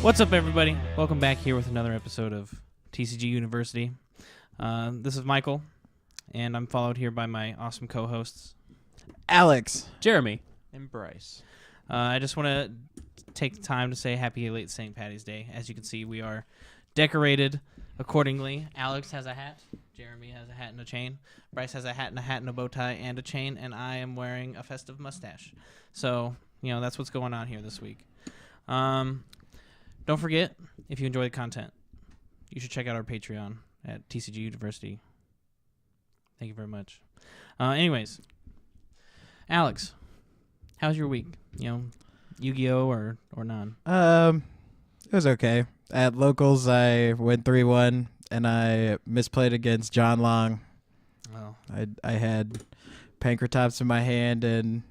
What's up, everybody? Welcome back here with another episode of TCG University. This is Michael, and I'm followed here by my awesome co-hosts, Alex, Jeremy, and Bryce. I just want to take the time to say happy late St. Patty's Day. As you can see, we are decorated accordingly. Alex has a hat. Jeremy has a hat and a chain. Bryce has a hat and a bow tie and a chain, and I am wearing a festive mustache. So, that's what's going on here this week. Don't forget, if you enjoy the content, you should check out our Patreon at TCG University. Thank you very much. Anyways, Alex, how's your week? YGOU or none? It was okay. At locals, I went 3-1, and I misplayed against John Long. Oh, I had Pankratops in my hand, and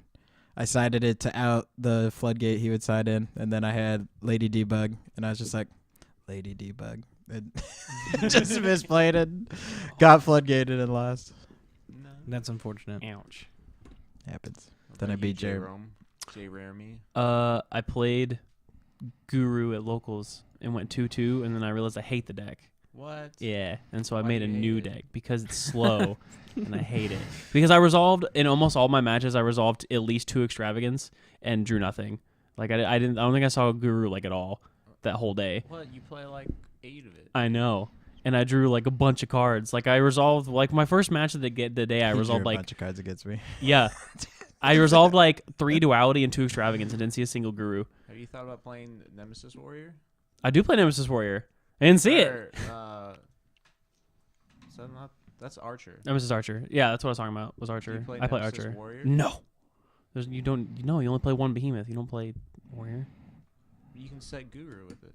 I sided it to out the floodgate he would side in, and then I had Lady Debug, and I was just like, Lady Debug. And just misplayed it, got floodgated, and lost. No. that's unfortunate. ouch. Happens. What Then I about beat you, Jeremy. Jerome? J. Raremy. I played Guru at locals and went 2-2, and then I realized I hate the deck. What? Yeah, and so I Why made do a you hate new it? deck because it's slow, and I hate it. Because I resolved in almost all my matches, I resolved at least 2 extravagance and drew nothing. Like I don't think I saw Guru at all that whole day. What? You play like 8 of it. I know. And I drew a bunch of cards. I resolved my first match of the day. I He drew resolved a bunch of cards against me. yeah, I resolved 3 duality and 2 extravagance and didn't see a single Guru. Have you thought about playing Nemesis Warrior? I do play Nemesis Warrior. I didn't see it. Is that not? That's Archer. Nemesis Archer. Yeah, that's what I was talking about. Was Do Archer? you play I play Nemesis Archer. Warrior? No. You only play one behemoth. You don't play warrior. You can set Guru with it.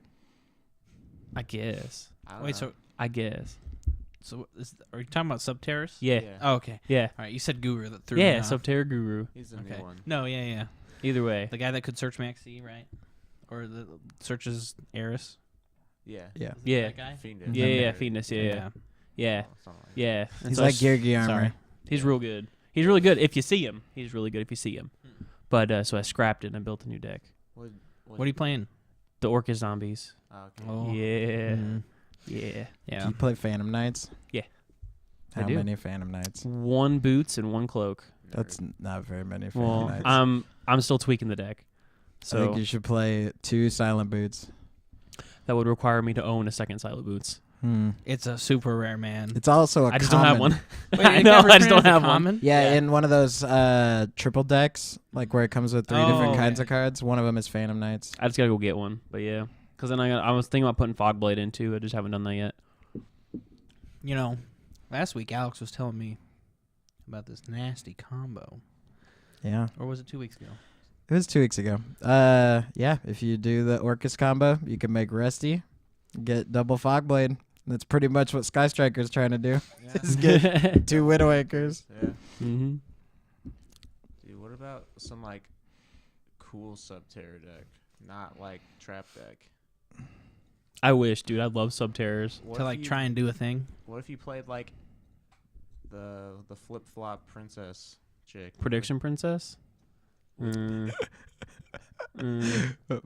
I guess. I don't Wait, know. I guess. Are you talking about Subterrace? Yeah. Oh, okay. Yeah. All right, you said Guru. That threw me Yeah. off. Subterra Guru. He's the Okay. new one. No, yeah. Either way. The guy that could search Maxi, right? Or the searches Eris? Yeah. Yeah. Is it Yeah. that guy? Fiendish. Yeah. Or- Phoenix. Yeah. Yeah. something like Yeah. And He's so I like s- Gear Sorry. Armor. He's real good. He's really good if you see him. He's really good if you see him. But so I scrapped it and I built a new deck. What are you playing? The Orcus Zombies. Okay. Oh. Yeah. Mhm. Yeah. Yeah. Do you play Phantom Knights? Yeah. I How do. many Phantom Knights? 1 boots and 1 cloak. That's not very many Phantom Well, Knights. I'm still tweaking the deck. I So think you should play 2 Silent Boots. that would require me to own a second Silent Boots. It's a super rare, man. It's also a I just don't have common. one. Wait, I it know, got I just don't returned as a have one. common? Yeah, Yeah. in one of those triple decks, where it comes with 3 different Oh, kinds yeah. of cards. One of them is Phantom Knights. I just gotta go get one. But yeah, because then I was thinking about putting Fogblade in too. I just haven't done that yet. Last week Alex was telling me about this nasty combo. Yeah, Or was it 2 weeks ago? it was 2 weeks ago. Yeah, if you do the Orcus combo, you can make Rusty, get double Fogblade. That's pretty much what Sky Striker's trying to do. Yeah. Is get 2 Widowakers. Yeah. Mm-hmm. Dude, what about some cool Subterra deck? Not trap deck. I wish, dude. I love Subterrors. What To if you- try and do a thing? What if you played the flip flop princess chick? Prediction Princess. Mm.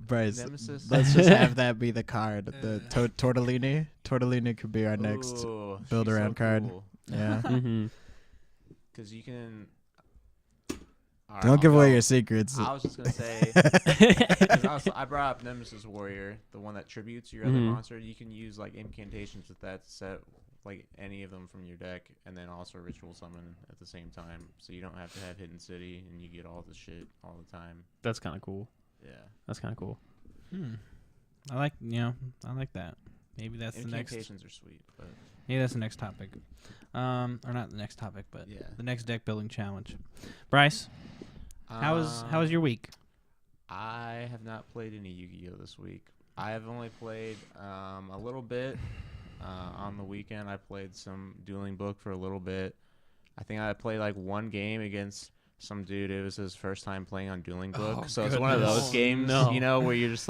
Bryce, Nemesis. let's just have that be the card. The Tortellini. Tortellini could be our next. Ooh, build she's around card. cool. Yeah. Mm-hmm. Because you can. Alright, Don't I'll give away go. your secrets. I was just gonna say. 'Cause I brought up Nemesis Warrior, the one that tributes your other Mhm. monster. You can use incantations with that to set any of them from your deck, and then also ritual summon at the same time, so you don't have to have Hidden City, and you get all the shit all the time. That's kind of cool. Yeah. That's kind of cool. I like that. Maybe that's the next. Incantations are sweet, but Maybe that's the next topic. Or not the next topic, but yeah. the next deck building challenge. Bryce, how was your week? I have not played any Yu-Gi-Oh this week. I have only played a little bit on the weekend. I played some Dueling Book for a little bit. I think I played 1 game against some dude. It was his first time playing on Dueling Book. Oh, So it's one of those goodness. games, No. where you're just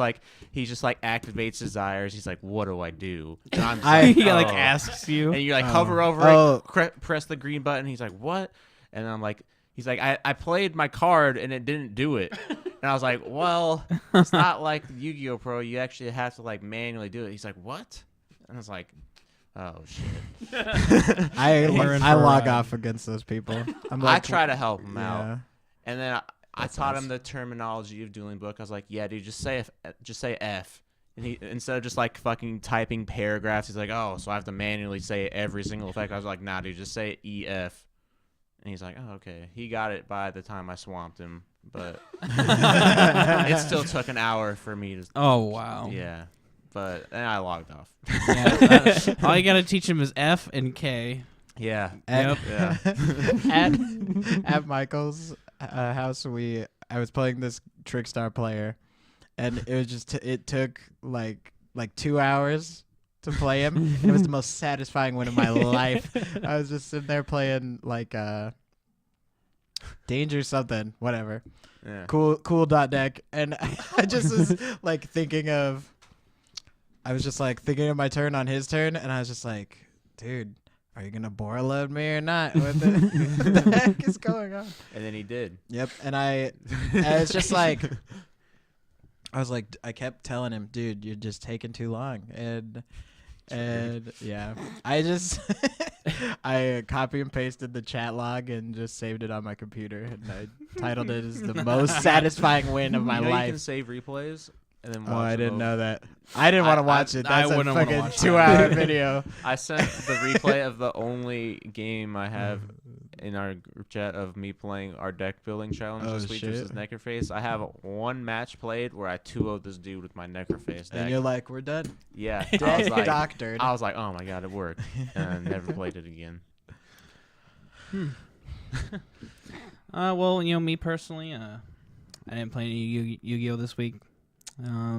he just activates desires. He's like, what do I do? And I'm just He "Oh." asks you. And you Oh. hover over Oh. it, press the green button. He's like, what? And I'm like, he's like, I played my card and it didn't do it. And I was like, well, it's not like Yu-Gi-Oh! Pro. You actually have to like manually do it. He's like, what? And I was like, oh shit. I We're in log for, off against those people. I'm I like, try to help him yeah. out. And then I That's taught nice. him the terminology of Dueling Book. I was like, yeah, dude, just say F. And he, instead of just like fucking typing paragraphs, he's like, oh, so I have to manually say every single effect. I was like, nah, dude, just say EF. And he's like, oh, okay. He got it by the time I swamped him, but it still took an hour for me to. Oh wow. Yeah, but then I logged off. Yeah, all you gotta teach him is F and K. Yeah. Yep. Yeah. At Michael's house, I was playing this Trickstar player, and it was just it took like 2 hours to play him. And it was the most satisfying win of my life. I was just sitting there playing like Danger something, whatever. Yeah. Cool dot deck, and I just was like thinking of my turn on his turn, and I was just like, dude, are you gonna bore load me or not? What the heck is going on? And then he did. Yep, and it's just like, I was like, I kept telling him, dude, you're just taking too long, and yeah, I just I copy and pasted the chat log and just saved it on my computer, and I titled it as the most satisfying win of my You life. can save replays and then watch Oh, I them didn't over. know that. I didn't want to watch it. I That's a wouldn't wanna fucking watch 2 that. hour video. I sent the replay of the only game I have in our group chat of me playing our deck building challenge Oh, this week shit. versus Necroface. I have one match played where I 2-0'd this dude with my Necroface deck. And you're like, we're done. Yeah. I was like, Doctored. oh my god, it worked. And I never played it again. Well, me personally, I didn't play any Yu-Gi-Oh this week. I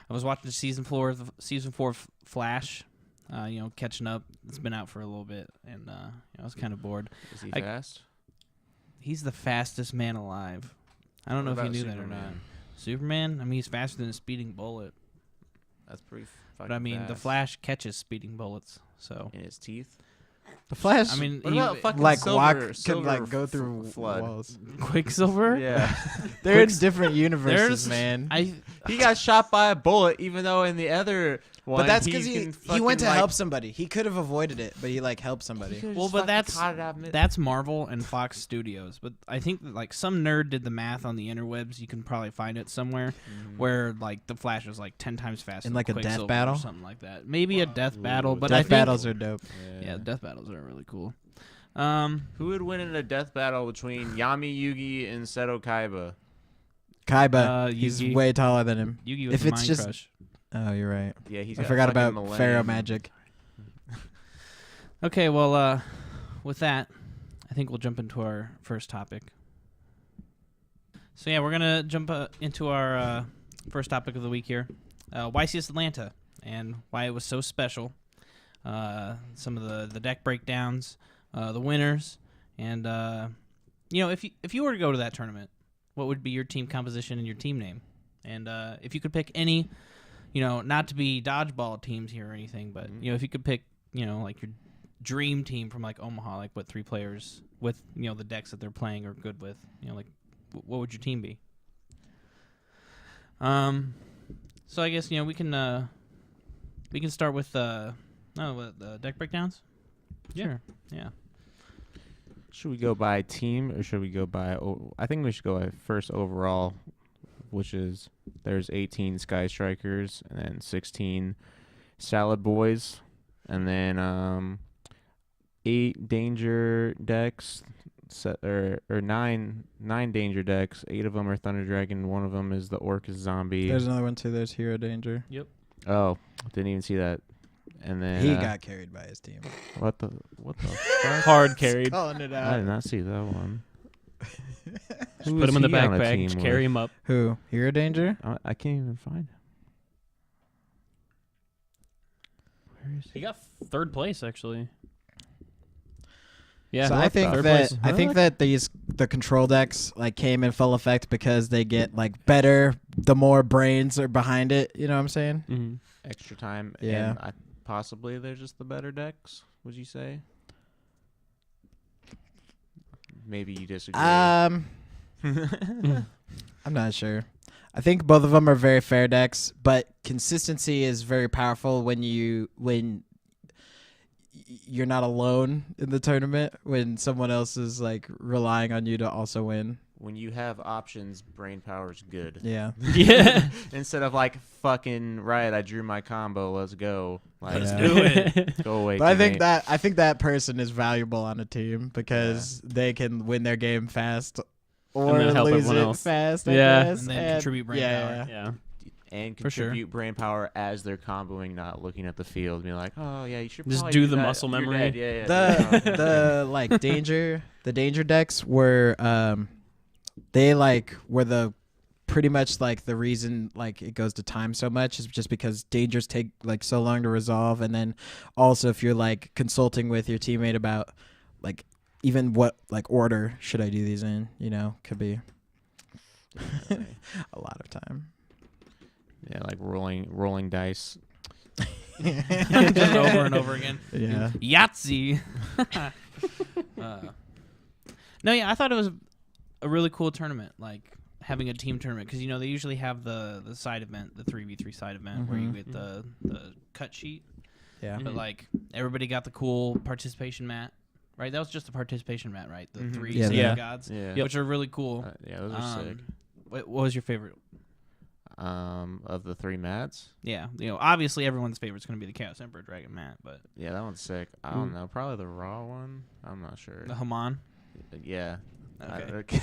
was watching season 4 of Flash. Catching up. It's been out for a little bit, and I was kind of bored. Is he I- fast? He's the fastest man alive. I don't know if you knew that or not. Superman? I mean, he's faster than a speeding bullet. That's pretty fucking But I mean, the fast. Flash catches speeding bullets. So In his teeth? The Flash, I mean, What about fucking like Silver, could like go through Flood? walls. Quicksilver. Yeah. They're in different universes, There's man. He got shot by a bullet, even though in the other one, But that's because he can went to fucking, help somebody. He could have avoided it, but he like helped somebody. Well, but that's Marvel and Fox Studios. But I think that, like, some nerd did the math on the interwebs. You can probably find it somewhere where like the Flash was like 10 times faster In, than like, a death Quicksilver battle? or something like that. Maybe a death battle, but I Death think battles are dope. yeah, death battles are really cool. Who would win in a death battle between Yami Yugi and Seto Kaiba? Kaiba, he's Yugi. way taller than him. Yu-Gi-Oh! If Is it's Mind just- Crush. Oh, you're right. Yeah, he's. I got forgot fucking about Millennium. Pharaoh Magic. Okay, well, with that, I think we'll jump into our first topic. So yeah, we're gonna jump into our first topic of the week here, YCS Atlanta, and why it was so special. Some of the deck breakdowns, the winners, and if you were to go to that tournament, what would be your team composition and your team name? And if you could pick any, not to be dodgeball teams here or anything, but if you could pick, like your dream team from like Omaha, like what 3 players with the decks that they're playing are good with, like what would your team be? So I guess we can start with the deck breakdowns. Yeah. Sure. Yeah. Should we go by team or should we go by? I think we should go by first overall, which is there's 18 Sky Strikers and then 16 Salad Boys, and then 8 Danger decks, or 9 Danger decks. 8 of them are Thunder Dragon. 1 of them is the Orcus Zombie. There's another one too. There's Hero Danger. Oh, didn't even see that. And then He got carried by his team. what the fuck? Hard carried. Calling it I did not see that one. Just Who put is him in the he on a backpack. team Just carry with? him up. Who? Hero Danger? I can't even find him. Where is He got 3rd place actually. Yeah. So what I the think third that place? the control decks like came in full effect because they get like better the more brains are behind it. You know what I'm saying? Mm-hmm. extra time? Yeah. And possibly they're just the better decks. Would you say? Maybe you disagree. I I'm not sure. I think both of them are very fair decks, but consistency is very powerful when you're not alone in the tournament, when someone else is like relying on you to also win. When you have options, brain power is good. Yeah. Yeah. Instead of like fucking right, I drew my combo. Let's go. Like, Let's do it. Go away. But teammate. I think that person is valuable on a team because they can win their game fast or then help lose everyone it else. fast. I Yeah. guess, And then contribute brain power. Yeah. And For sure. contribute brain power as they're comboing, not looking at the field, being like, "Oh yeah, you should Just probably do the that. muscle You're memory. dead. Yeah, yeah. The like danger decks were they like were the pretty much like the reason like it goes to time so much is just because dangers take like so long to resolve, and then also if you're like consulting with your teammate about like even what like order should I do these in, could be a lot of time. Yeah, like rolling dice. Just over and over again. Yeah. Yahtzee. No, yeah, I thought it was a really cool tournament, like having a team tournament, because they usually have the side event, the 3v3 side event, where you get the cut sheet, Yeah. but like everybody got the cool participation mat, right? That was just a participation mat, right? The three Yeah, Sacred yeah. Gods, Yeah. which are really cool. Yeah, those are sick. What was your favorite? Of the three mats. Yeah, obviously everyone's favorite is going to be the Chaos Emperor Dragon mat, but Yeah, that one's sick. I don't know. Probably the raw one. I'm not sure. the Haman. Yeah. Okay.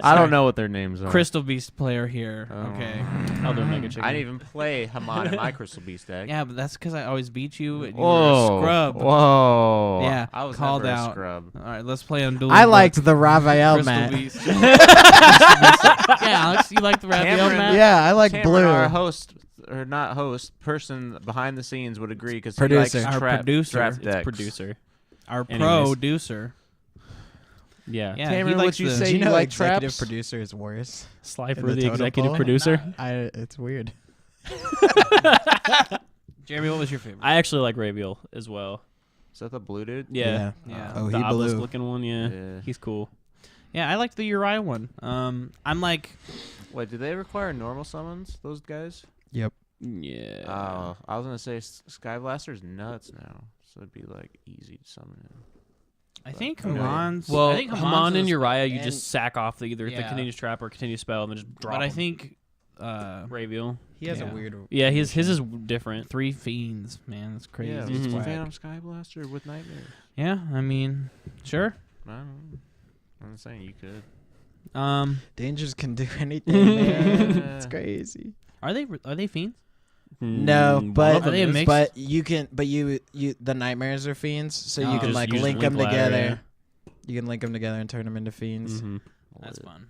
I don't know what their names are. Crystal Beast player here. Oh. Okay. Other Mega Chicken. I didn't even play Haman in my Crystal Beast deck. Yeah, but that's because I always beat you. And you were Whoa. a scrub. Whoa. Yeah, I was called never out. a scrub. All right, let's play on dual. I liked the Raphael Crystal mat. Beast. Yeah, Alex, you like the Raphael Cameron- mat? Yeah, I like Cameron, blue. our host, or not host, person behind the scenes would agree because he Producer. likes Our producer. draft It's decks. producer. Our Anyways. producer. Yeah. Yeah, Cameron, he would likes you the- say Do you know like executive traps? producer is worse? Slifer, In the the totem executive pole? producer. It's weird. Jeremy, what was your favorite? I actually like Raviel as well. Is that the blue dude? Yeah. Yeah. Oh, the he obelisk blew. looking one, yeah. Yeah. He's cool. Yeah, I liked the Uriah one. I'm like, Wait, do they require normal summons, those guys? Yep. Yeah. Oh, I was going to say Sky Blaster's nuts now. So it'd be like easy to summon him. I think Okay. Haman's. well, I think Haman and is- Uriah, you and- just sack off either the Yeah. continuous trap or continuous spell and then just drop But I them. think Raviel. He has Yeah. a weird. Yeah, his is different. 3 fiends, man, that's crazy. Yeah, Mhm. Swag. Phantom Sky Blaster with Nightmare. Yeah, I mean, sure. I don't know. I'm saying you could. Dangers can do anything. Man. It's Yeah. crazy. Are they fiends? No, One but of them Are they a is. mix? but you can the nightmares are fiends, so Oh. you can Just like use link link them ladder, together. yeah. You can link them together and turn them into fiends. Mhm. That's fun.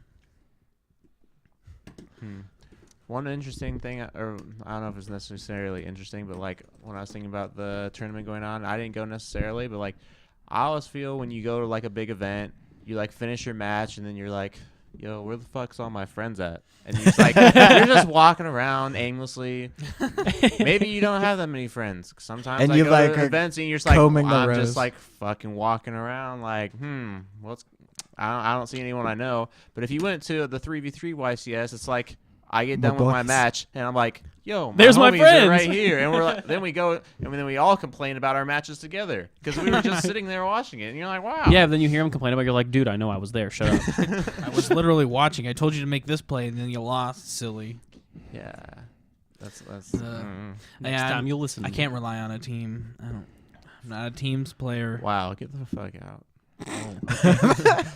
One interesting thing, or I don't know if it's necessarily interesting, but like when I was thinking about the tournament going on, I didn't go necessarily, but like I always feel when you go to like a big event, you like finish your match and then you're like, yo, where the fuck's all my friends at? And you're just like, you're just walking around aimlessly. Maybe you don't have that many friends. Sometimes And I you, go like, to are events and you're just like, combing the I'm rows. just like fucking walking around like, I don't see anyone I know. But if you went to the 3v3 YCS, it's like I get My done with my boys. match and I'm like, yo, There's my homies are friends. right here. And we're like, then we go and then we all complain about our matches together because we were just sitting there watching it. And you're like, wow. Yeah, but then you hear him complain about it, you're like, dude, I know I was there. Shut up. I was literally watching. I told you to make this play, and then you lost. Silly. Yeah. That's Next Yeah, time you'll listen. I can't rely on a team. I'm not a teams player. wow. Get the fuck out.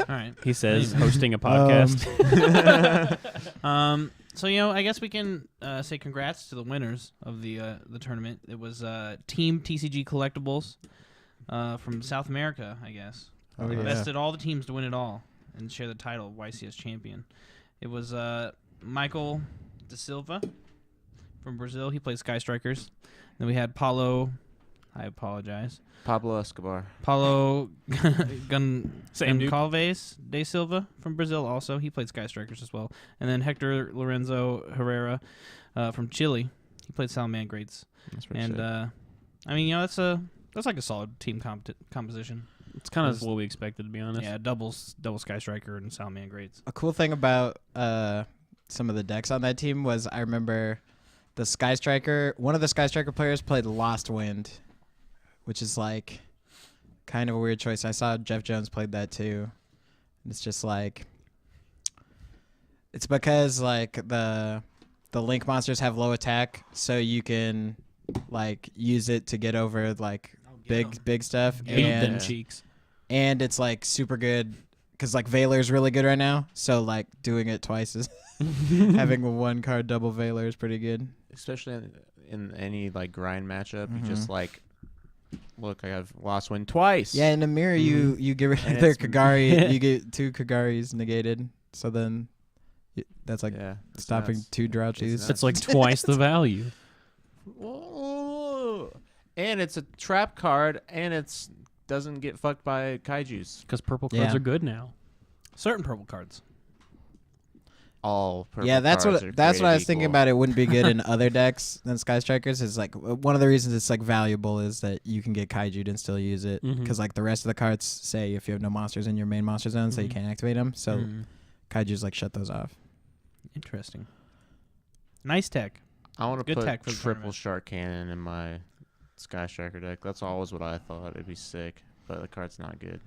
All right. He says, hosting a podcast. So I guess we can say congrats to the winners of the tournament. It was Team TCG Collectibles from South America, I guess. Oh, They yeah. Invested all the teams to win it all and share the title of YCS champion. It was Michael Da Silva from Brazil. He played Sky Strikers. Then we had Paulo. I apologize. Pablo Escobar. Paulo Same dude. Goncalves de Silva from Brazil also. He played Sky Strikers as well. And then Hector Lorenzo Herrera from Chile. He played Salamangrates. That's pretty And sick. I mean, that's like a solid team composition. It's kind of what we expected, to be honest. Yeah, double Sky Striker and Salman grades. A cool thing about some of the decks on that team was I remember the Sky Striker. One of the Sky Striker players played Lost Wind, which is like kind of a weird choice. I saw Jeff Jones played that too. And it's just like it's because like the Link monsters have low attack, so you can like use it to get over like big stuff. Beat them And cheeks. and it's like super good because like Veiler is really good right now. So like doing it twice is having a 1 card double Veiler is pretty good. Especially in any like grind matchup, you just like look. I have Lost Wind twice. Yeah, in the mirror you get rid of And their it's- Kagari. You get 2 Kagaris negated. So then that's like yeah, it's stopping nuts. 2 Droughties. nuts. It's like twice the value. Whoa. And it's a trap card, and it's doesn't get fucked by kaijus. Because purple cards Yeah. are good now. Certain purple cards. All purple Yeah, that's cards are what I was created thinking equal. about. It wouldn't be good in other decks than Sky Strikers. Is like one of the reasons it's like valuable is that you can get Kaiju'd and still use it because like the rest of the cards say if you have no monsters in your main monster zone, so you can't activate them. So Kaiju's like shut those off. Interesting. Nice tech. I want to Good put tech for the triple tournament. Shark Cannon in my Sky Striker deck. That's always what I thought. It'd be sick, but the card's not good.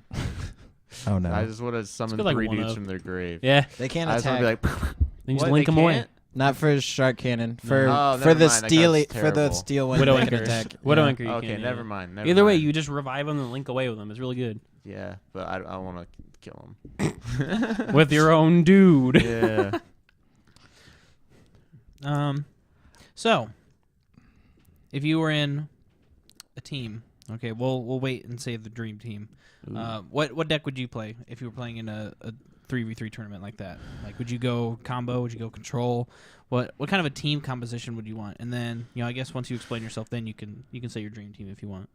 Oh no, I just would have summoned good, like, 3 one dudes of. from their grave. Yeah. they can't I just want attack. to be like, Then you just what, link they them away. can't? Not for Shark Cannon. For Oh, for never the mind, that steely card's for the terrible. steel one Widow they can Anchor. attack. Widow Yeah. Anchor. You Okay, can't, never yeah. mind. Never Either way, mind. you just revive them and link away with them. It's really good. Yeah, but I want to kill him. With your own dude. Yeah. So if you were in a team, okay, we'll wait and save the dream team. What deck would you play if you were playing in a 3v3 tournament like that? Like, would you go combo? Would you go control? What kind of a team composition would you want? And then, I guess once you explain yourself, then you can say your dream team if you want.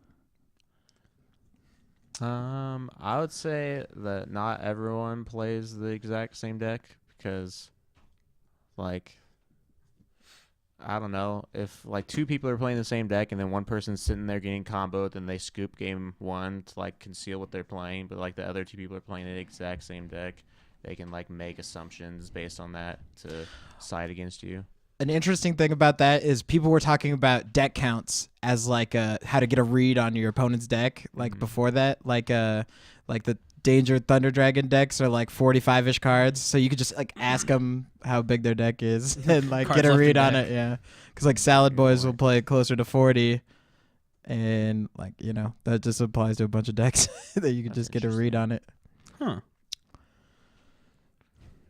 I would say that not everyone plays the exact same deck because, like, I don't know, if like 2 people are playing the same deck and then one person's sitting there getting comboed, then they scoop game 1 to like conceal what they're playing, but like the other 2 people are playing the exact same deck, they can like make assumptions based on that to side against you. An interesting thing about that is people were talking about deck counts as like how to get a read on your opponent's deck. Like before that, like the Danger Thunder Dragon decks are like 45-ish cards, so you could just like ask them how big their deck is and like Cards get a left in read on deck. it. Yeah, because like Salad Boys will play closer to 40, and like that just applies to a bunch of decks that you can That's just get a read on it. Huh.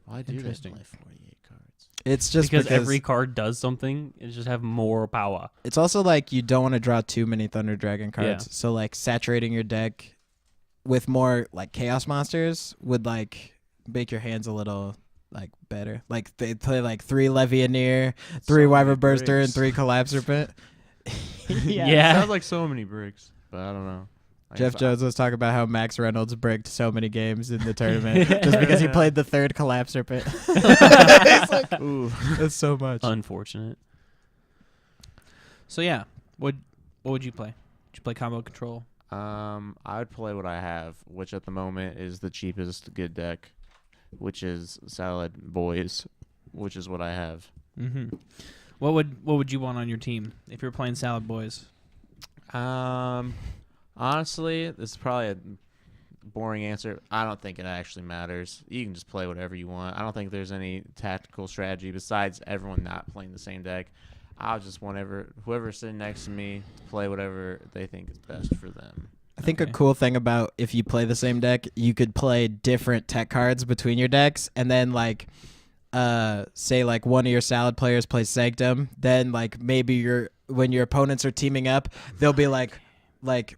Why do they Interesting. play 48 cards? It's just because every card does something. It just have more power. It's also like you don't want to draw too many Thunder Dragon cards. Yeah. So like saturating your deck with more like chaos monsters would like make your hands a little like better. Like they play like 3 Levianeer, 3 So Wyvern many Burster, and bricks. 3 Collapse Serpent. Yeah. Sounds like so many bricks, but I don't know. Like, Jeff if Jones was talking about how Max Reynolds bricked so many games in the tournament just because he played the 3rd Collapse Serpent. It's like, Ooh. that's so much. Unfortunate. So yeah, what would you play? Would you play combo control? I would play what I have, which at the moment is the cheapest good deck, which is Salad Boys, which is what I have. Mm-hmm. What would you want on your team if you're playing Salad Boys? Honestly, this is probably a boring answer. I don't think it actually matters. You can just play whatever you want. I don't think there's any tactical strategy besides everyone not playing the same deck. I'll just want whoever's sitting next to me to play whatever they think is best for them. I think Okay. a cool thing about if you play the same deck, you could play different tech cards between your decks, and then like, say like one of your Salad players plays Sanctum, then like maybe when your opponents are teaming up, they'll be like the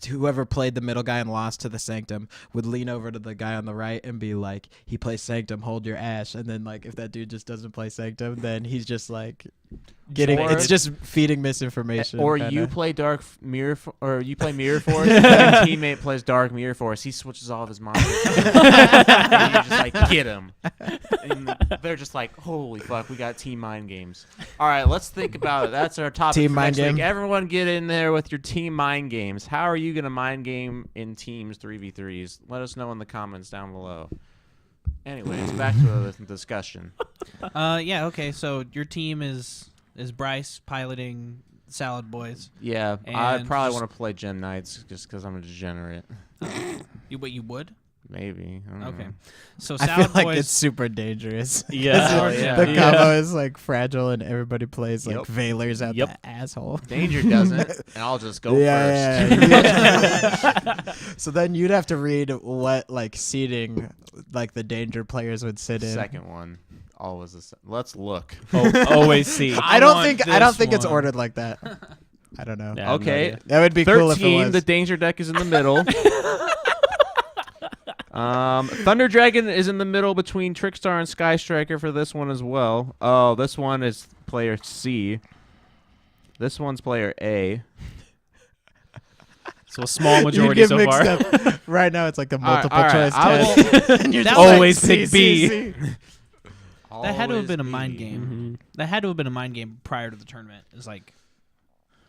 whoever played the middle guy and lost to the Sanctum would lean over to the guy on the right and be like, he plays Sanctum, hold your ash, and then like if that dude just doesn't play Sanctum, then he's just like getting Or- it's just feeding misinformation. Or kinda. you play Dark Mirror, or you play Mirror Force, and your teammate plays Dark Mirror Force. He switches all of his monsters. And you just like, get him. And they're just like, holy fuck, we got team mind games. All right, let's think about it. That's our topic Team for mind next week. game. Everyone get in there with your team mind games. How are you going to mind game in teams 3v3s? Let us know in the comments down below. Anyways, back to the discussion. Yeah. Okay. So your team is Bryce piloting Salad Boys. Yeah, I And probably just- want to play Gem Knights just because I'm a degenerate. You would? Maybe. I don't Okay. know. So I Salad feel like Boys. it's super dangerous. Yeah. Oh, yeah. The Yeah. combo is like fragile and everybody plays like Yep. Veilers out Yep. the asshole. Danger doesn't, and I'll just go Yeah, first. yeah. So then you'd have to read what like seating like the danger players would sit in. Second one, always the same. Let's look. Always see. I don't want think this it's one. ordered like that. I don't know. Yeah, I have no Okay. idea. That would be cool if it 13, was. the danger deck is in the middle. Thunder Dragon is in the middle between Trickstar and Sky Striker for this one as well. Oh, this one is player C. This one's player A. So a small You majority get so mixed far. up. Right now it's like a All right, multiple all right, choice I will- test. And you're That just Always like, pick C, B. C, C. That had to have Always been a B. mind game. Mhm. That had to have been a mind game prior to the tournament. Is like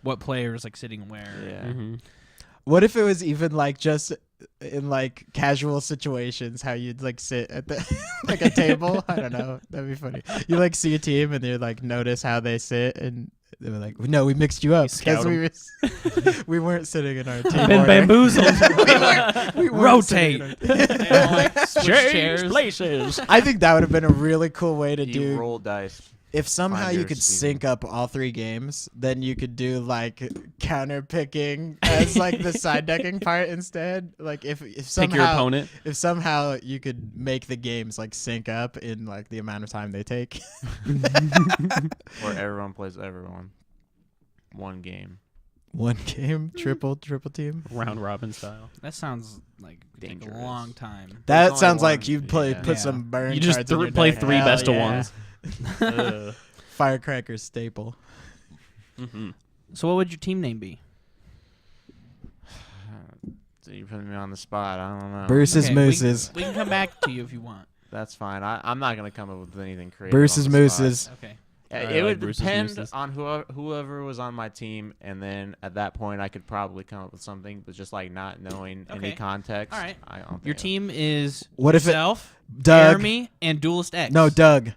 what player is like sitting where. Yeah. Mhm. What if it was even like just in like casual situations how you'd like sit at the like a table? I don't know. That'd be funny. You like see a team and you like notice how they sit and they were like, no, we mixed you up scout because we weren't sitting in our team Been order. bamboozled. We weren't sitting Rotate. in our- They all, like, switch Change chairs. places. I think that would have been a really cool way to You do. roll dice. If somehow Find you your could season. sync up all three games, then you could do like counter picking as like the side decking part instead. Like if somehow Pick your opponent. if somehow you could make the games like sync up in like the amount of time they take. Where everyone plays everyone. One game. One game, triple team. Round robin style. That sounds like it could take a Dangerous. long time. That only sounds one, like you'd play yeah. put Yeah. some burn. You just cards in your play deck. 3 Hell best of yeah. ones. Ugh. Firecracker staple. Mhm. So what would your team name be? So you're putting me on the spot. I don't know. Bruce's Okay, Mooses. We can come back to you if you want. That's fine. I'm not gonna come up with anything creative. Bruce's on the spot. Mooses. Okay. Yeah, I it like would Bruce's depend Mooses. on whoever was on my team, and then at that point I could probably come up with something, but just like not knowing any Okay. context. All right. I don't Your think- team is What if it- yourself, Doug. Jeremy, and Duelist X. No, Doug.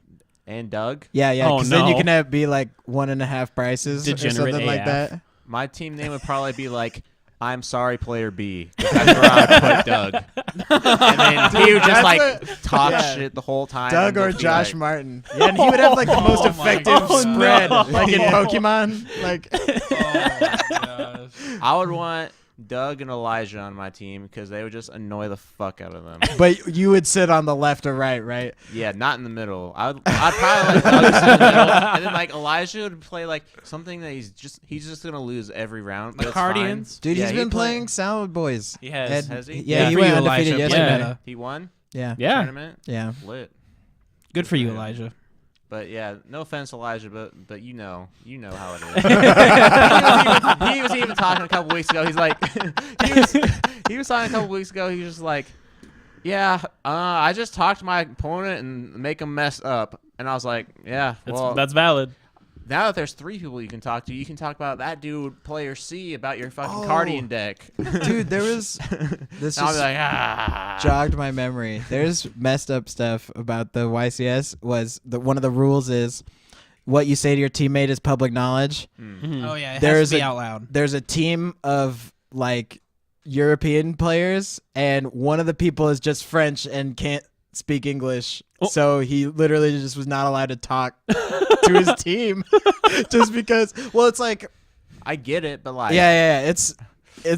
and Doug. Yeah, yeah. Oh, Because then you no. can have be like 1.5 prices or Degenerate something like AF. that. My team name would probably be like, "I'm sorry, player B." That's where I'd put Doug, and then he would just That's like talk yeah. shit the whole time. Doug and or just be Josh like, Martin. Yeah, and he would have like the most Oh my effective God. spread, no. like in Yeah. Pokemon. Like, Oh my gosh. I would want Doug and Elijah on my team because they would just annoy the fuck out of them. but you would sit on the left or right, right? Yeah, not in the middle. I'd probably like Doug to sit in the middle, and then like Elijah would play like something that he's just gonna lose every round. But it's fine. Guardians? Dude, Yeah, he's he'd been play- playing Salad Boys. He has. Has he? Yeah, he for went you, undefeated Elijah. yesterday. Play meta. He won Yeah, Yeah. tournament. yeah. Lit. Good for you, Yeah. Elijah. But yeah, no offense, Elijah, but you know how it is. he was even talking a couple weeks ago. He's like, he was talking a couple weeks ago. He was just like, yeah, I just talked to my opponent and make him mess up. And I was like, yeah, well, That's valid. now that there's 3 people you can talk to, you can talk about that dude, player C, about your fucking Oh. Guardian deck. Dude, there was this And I'll be just like, jogged my memory. There's messed up stuff about the YCS. Was one of the rules is what you say to your teammate is public knowledge. Mhm. Oh yeah, it There has is to be a- out loud. There's a team of like European players, and one of the people is just French and can't speak English. Oh. So he literally just was not allowed to talk to his team just because. Well, it's like I get it, but like, yeah. It's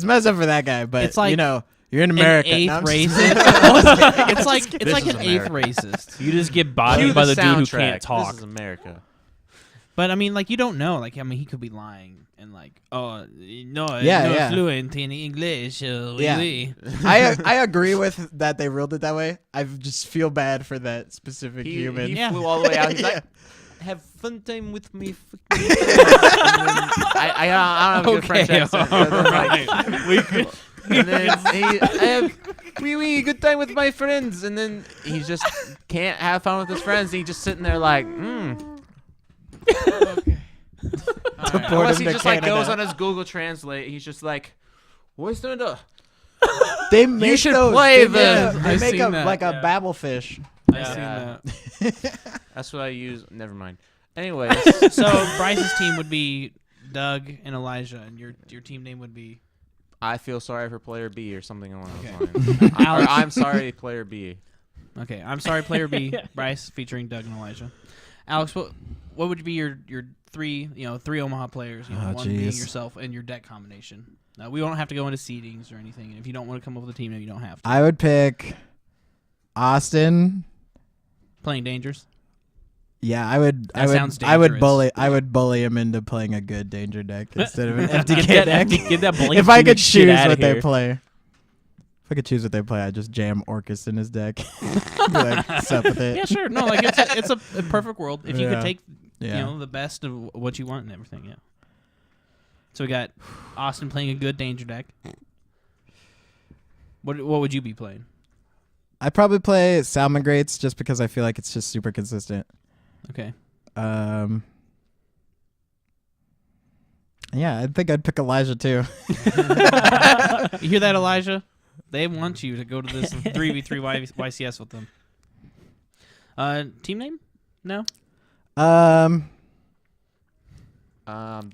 messed up for that guy, but It's like you know, you're in America. An eighth No, I'm just- racist. it's like This an is eighth America. racist. You just get cue bodied by the dude who soundtrack. can't talk. This is America. But I mean, like you don't know. Like I mean, he could be lying and like, oh no, Yeah, no yeah. fluent in English. Oui, Yeah. oui. I agree with that they ruled it that way. I just feel bad for that specific He human. Yeah. flew all the way out. He's Yeah. like, have fun time with me. I don't have a good French accent. So then, like, And then I have wee good time with my friends, and then he just can't have fun with his friends. And he's just sitting there like, Okay. All right. Unless he to just like goes Canada. on his Google Translate. He's just like, what's the They make should those, play they the- Make, they I've make seen a that. like a Yeah. Babblefish. I've seen Yeah. that. That's what I use. Never mind. Anyways, So Bryce's team would be Doug and Elijah, and your team name would be I feel sorry for player B or something along Okay. those lines. Or Alex. I'm sorry, player B. Okay. I'm sorry, player B. Bryce featuring Doug and Elijah. Alex, what would be your three Omaha players? One being jeez. yourself and your deck combination. We don't have to go into seedings or anything. And if you don't want to come up with a team name, you don't have to. I would pick Austin. Playing Dangers. Yeah, I would. That sounds I would dangerous. bully. I would bully him into playing a good danger deck instead of an Get FDK that, deck. get that blink If I could shit choose outta what they here. play, if I could choose what they play, I'd just jam Orcus in his deck. Be like, what's up with it? Yeah, sure. No, like it's a perfect world. If you could Yeah. take Yeah. the best of what you want and everything. Yeah. So we got Austin playing a good danger deck. What would you be playing? I'd probably play Salmon Grates just because I feel like it's just super consistent. Okay. Yeah, I think I'd pick Elijah too. You hear that, Elijah? They want you to go to this 3v3 YCS with them. Team name? No?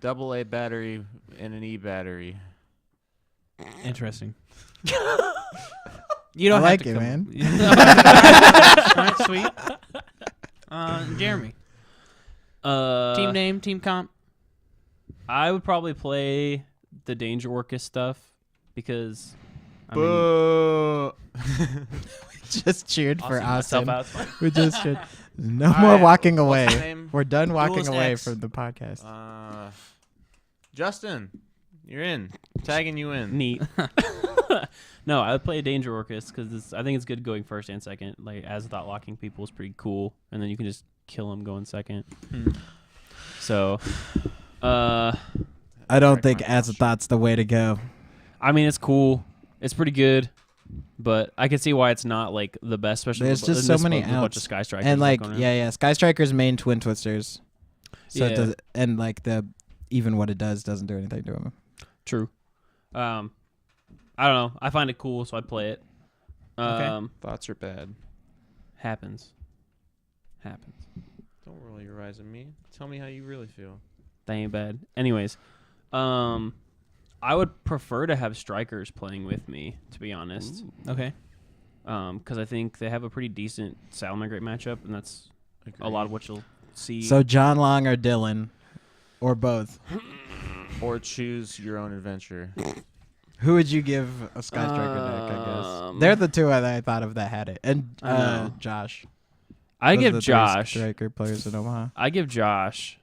Double A battery and an E battery. Interesting. You don't I have like to it, come. man. All right, sweet. Jeremy. Team name, team comp. I would probably play the Danger Orcus stuff because I mean, Boo. Just cheered for myself Austin. out. It's fine. We just should. No All more right, walking what's away. his name? We're done walking Duelist away X. from the podcast. Justin, you're in. Tagging you in. Neat. No, I would play Danger Orcus because I think it's good going first and second. Like as thought locking people is pretty cool, and then you can just kill them going second. So, I don't Right, think my as a thought's the way to go. I mean, it's cool. It's pretty good, but I can see why it's not like the best. Especially There's with just in so this many with a bunch outs. of Sky Strikers And like, going around. yeah, Sky Striker's main twin twisters. So Yeah. it does, and like even what it does doesn't do anything to him. True. I don't know. I find it cool, so I play it. Thoughts are bad. Happens. Don't roll your eyes at me. Tell me how you really feel. That ain't bad. Anyways, I would prefer to have strikers playing with me, to be honest. Okay. Because I think they have a pretty decent Salamangreat matchup, and that's a lot of what you'll see. So John Long or Dylan, or both. Or choose your own adventure. Who would you give a Sky Striker deck? I guess they're the two that I thought of that had it, and I know. Josh. I Those are give the three Josh. Striker players in Omaha. I give Josh.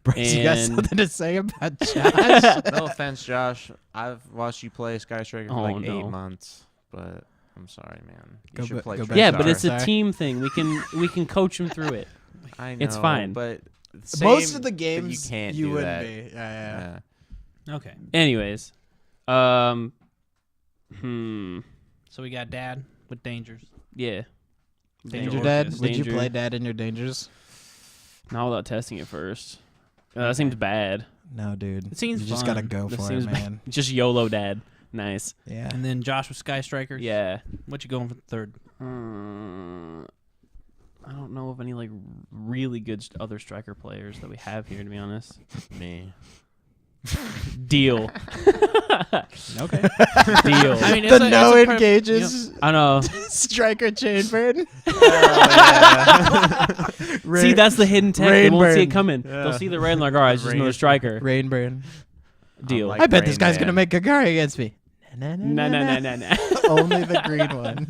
Bryce, you got And- something to say about Josh? No offense, Josh. I've watched you play Sky Striker for Oh, like no. 8 months, but I'm sorry, man. You Go should ba- play go Trickstar. back Yeah, to but it's a Sorry. team thing. We can coach him through it. I know, it's fine. But Most of the you games can't you do wouldn't that. be. Yeah. Okay. Anyways, So we got Dad with Dangers. yeah. Danger Orcus. Dad? Would you Danger. play Dad in your Dangers? Not without testing it first. That seems bad. No, dude. It seems you just gotta fun. go That for it, seems man. Just YOLO Dad. Nice. Yeah. And then Josh with Sky Strikers. Yeah. What you going for the third? I don't know of any like really good other striker players that we have here, to be honest. Me. Deal. Okay. Deal. I mean, The it's no a engages I know. Striker Chainbird. See, that's the hidden tech. They won't see it Rainburn. coming. Yeah. They'll see the red and like, all right, it's just another striker. Rainburn. Deal. Like I bet this Rain guy's Man. gonna make Gagari against me. No, no, no, no, no. Only the green one.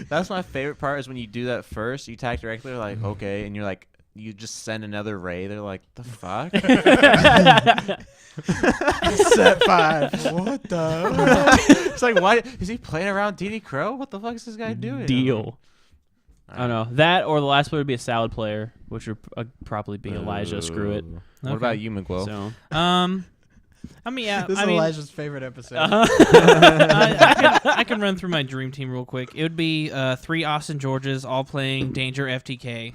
That's my favorite part is when you do that first. You tag directly, they're like, okay, and you're like, you just send another ray. They're like, the fuck? Set 5. What the? It's like, why is he playing around DD Crow? What the fuck is this guy doing? Deal. I don't know. That or the last one would be a salad player, which would probably be Elijah. Screw it. What about you, Miguel? So I mean, yeah. This is I mean, Elijah's favorite episode. I can run through my dream team real quick. It would be 3 Austin Georges all playing Danger FTK.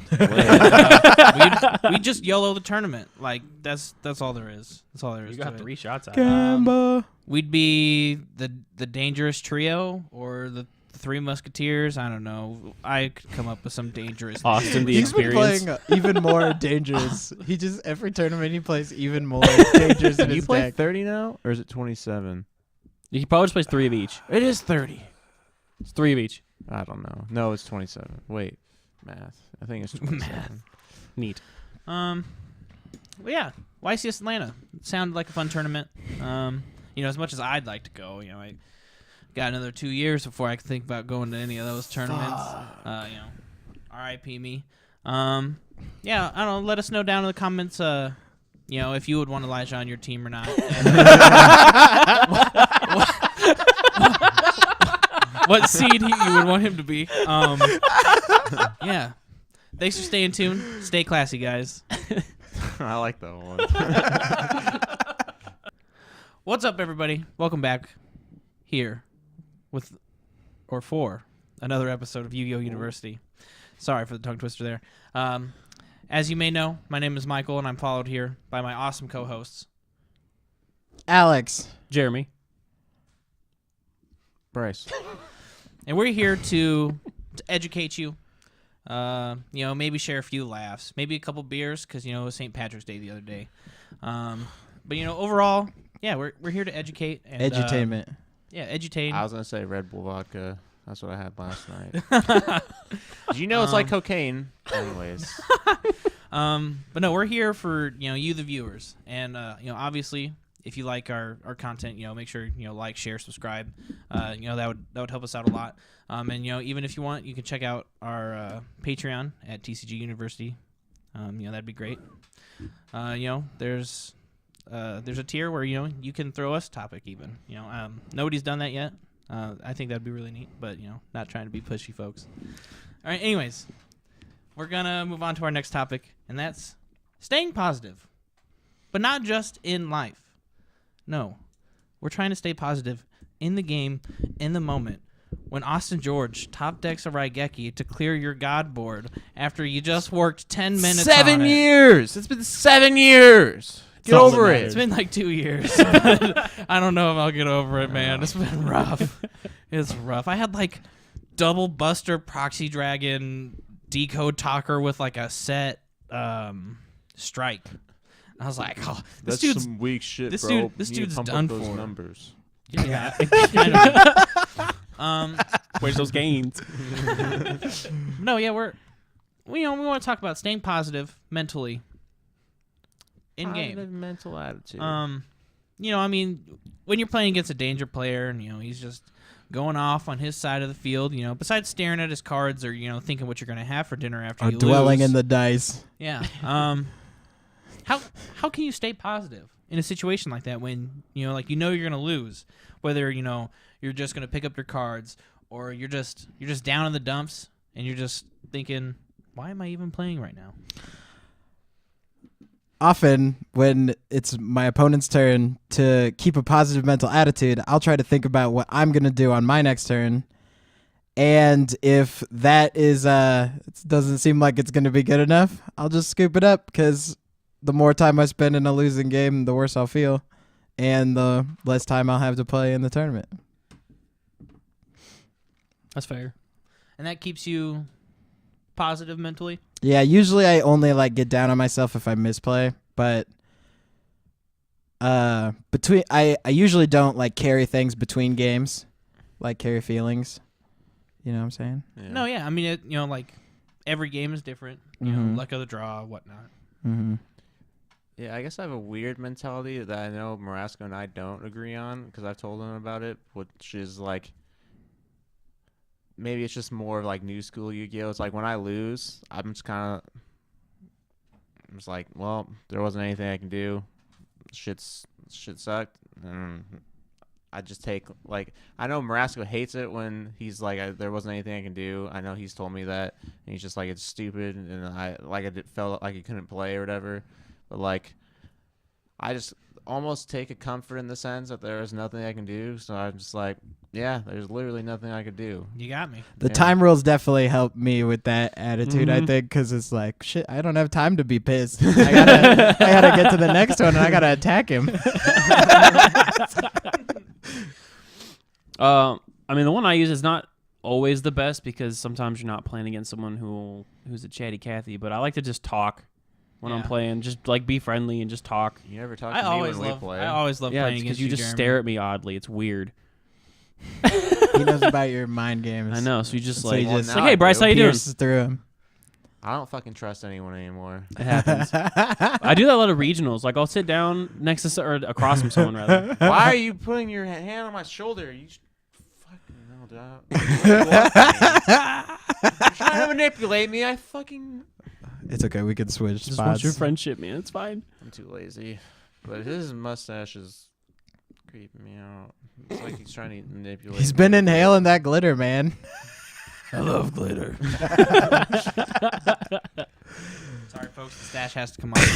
We'd just YOLO the tournament. Like that's all there is. That's all there is. You got to 3 it. shots at it. Gamba. We'd be the dangerous trio or the 3 Musketeers. I don't know. I could come up with some dangerous. Austin the He's been experience. playing even more dangerous. He just every tournament he plays even more dangerous in You his play deck. 30 now, or is it 27? He probably just plays 3 of each. It is 30. It's 3 of each. I don't know. No, it's 27. Wait, math. I think it's 27. Neat. Well, yeah, YCS Atlanta. It sounded like a fun tournament. As much as I'd like to go, I got another 2 years before I can think about going to any of those tournaments. R.I.P. me. Yeah, I don't know. Let us know down in the comments. If you would want Elijah on your team or not. What seed you would want him to be. Yeah. Thanks for staying tuned. Stay classy, guys. I like that one. What's up, everybody? Welcome back here for another episode of YGOU University. Sorry for the tongue twister there. As you may know, my name is Michael, and I'm followed here by my awesome co-hosts. Alex. Jeremy. Bryce. And we're here to educate you. Maybe share a few laughs, maybe a couple beers, because it was St. Patrick's Day the other day. But overall, yeah, we're here to educate. And, Edutainment. Edutain. I was going to say Red Bull vodka. That's what I had last night. Did you know it's like cocaine? Anyways. But no, we're here for, you, the viewers. And, obviously, if you like our content, make sure, like, share, subscribe. That would help us out a lot. And, even if you want, you can check out our Patreon at TCG University. That'd be great. There's a tier where, you can throw us a topic even. Nobody's done that yet. I think that'd be really neat, but, not trying to be pushy, folks. All right, anyways, we're going to move on to our next topic, and that's staying positive, but not just in life. No, we're trying to stay positive in the game, in the moment, when Austin George top decks a Raigeki to clear your God board after you just worked 10 minutes 7 on it. years! It's been 7 years! Get all that over matters. It's it! been like 2 years. I don't know if I'll get over it, man. It's been rough. It's rough. I had like double Buster Proxy Dragon Decode Talker with like a set strike. I was like, oh, this That's dude's some weak shit, this bro. dude- this You need to dude's pump up done those for. numbers. yeah. I know. Where's those gains? No, yeah, we want to talk about staying positive mentally in game. Positive mental attitude. I mean, when you're playing against a danger player and, he's just going off on his side of the field, besides staring at his cards or, thinking what you're going to have for dinner after Or you dwelling lose. in the dice. Yeah. How can you stay positive in a situation like that when, you're going to lose, whether, you're just going to pick up your cards or you're just down in the dumps and you're just thinking, why am I even playing right now? Often, when it's my opponent's turn to keep a positive mental attitude, I'll try to think about what I'm going to do on my next turn. And if that is it doesn't seem like it's going to be good enough, I'll just scoop it up because the more time I spend in a losing game, the worse I'll feel. And the less time I'll have to play in the tournament. That's fair. And that keeps you positive mentally? Yeah, usually I only get down on myself if I misplay, but I usually don't carry things between games, carry feelings. You know what I'm saying? Yeah. No, yeah. I mean, every game is different. Mhm. Luck of the draw, whatnot. Mm-hmm. Yeah, I guess I have a weird mentality that I know Marasco and I don't agree on because I've told him about it, which is maybe it's just more of new school Yu-Gi-Oh! It's when I lose, I'm just well, there wasn't anything I can do. Shit sucked. And I just take I know Marasco hates it when he's there wasn't anything I can do. I know he's told me that, and he's just it's stupid, and I felt like he couldn't play or whatever. But almost take a comfort in the sense that there is nothing I can do. So I'm just like, yeah, there's literally nothing I could do. You got me. The Yeah. time rules definitely help me with that attitude, I Mhm. think, because it's like, shit, I don't have time to be pissed. I gotta get to the next one, and I gotta attack him. I mean, the one I use is not always the best because sometimes you're not playing against someone who's a chatty Cathy. But I like to just talk when I'm Yeah. pline, just like be friendly and just talk. You never talk I to me always when we love. play. I always love Yeah, playing because against you just Jeremy. stare at me oddly. It's weird. He knows about your mind games. I know. So you just So like, you just it's like, hey, Bryce, how you doing? pierce through him. I don't fucking trust anyone anymore. It happens. I do that a lot of regionals. Like I'll sit down next to or across from someone rather. Why are you putting your hand on my shoulder? You fucking no, dog. You're trying to manipulate me. I fucking. It's okay. We can switch Just want spots. your friendship, man. It's fine. I'm too lazy. But his mustache is creeping me out. It's like he's trying to manipulate. He's me. been inhaling that glitter, man. I love glitter. Sorry, folks. The stash has to come off. I'm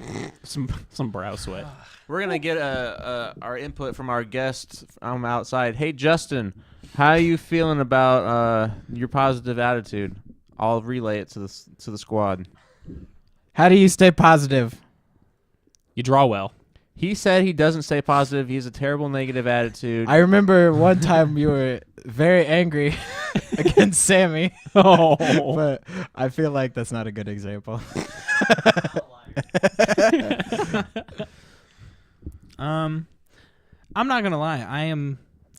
sweating. Some brow sweat. We're gonna get our input from our guest from outside. Hey, Justin, how are you feeling about your positive attitude? I'll relay it to the squad. How do you stay positive? You draw well. He said he doesn't stay positive. He has a terrible negative attitude. I remember one time you were very angry against Sammy, Oh. but I feel like that's not a good example. I'm not gonna lie.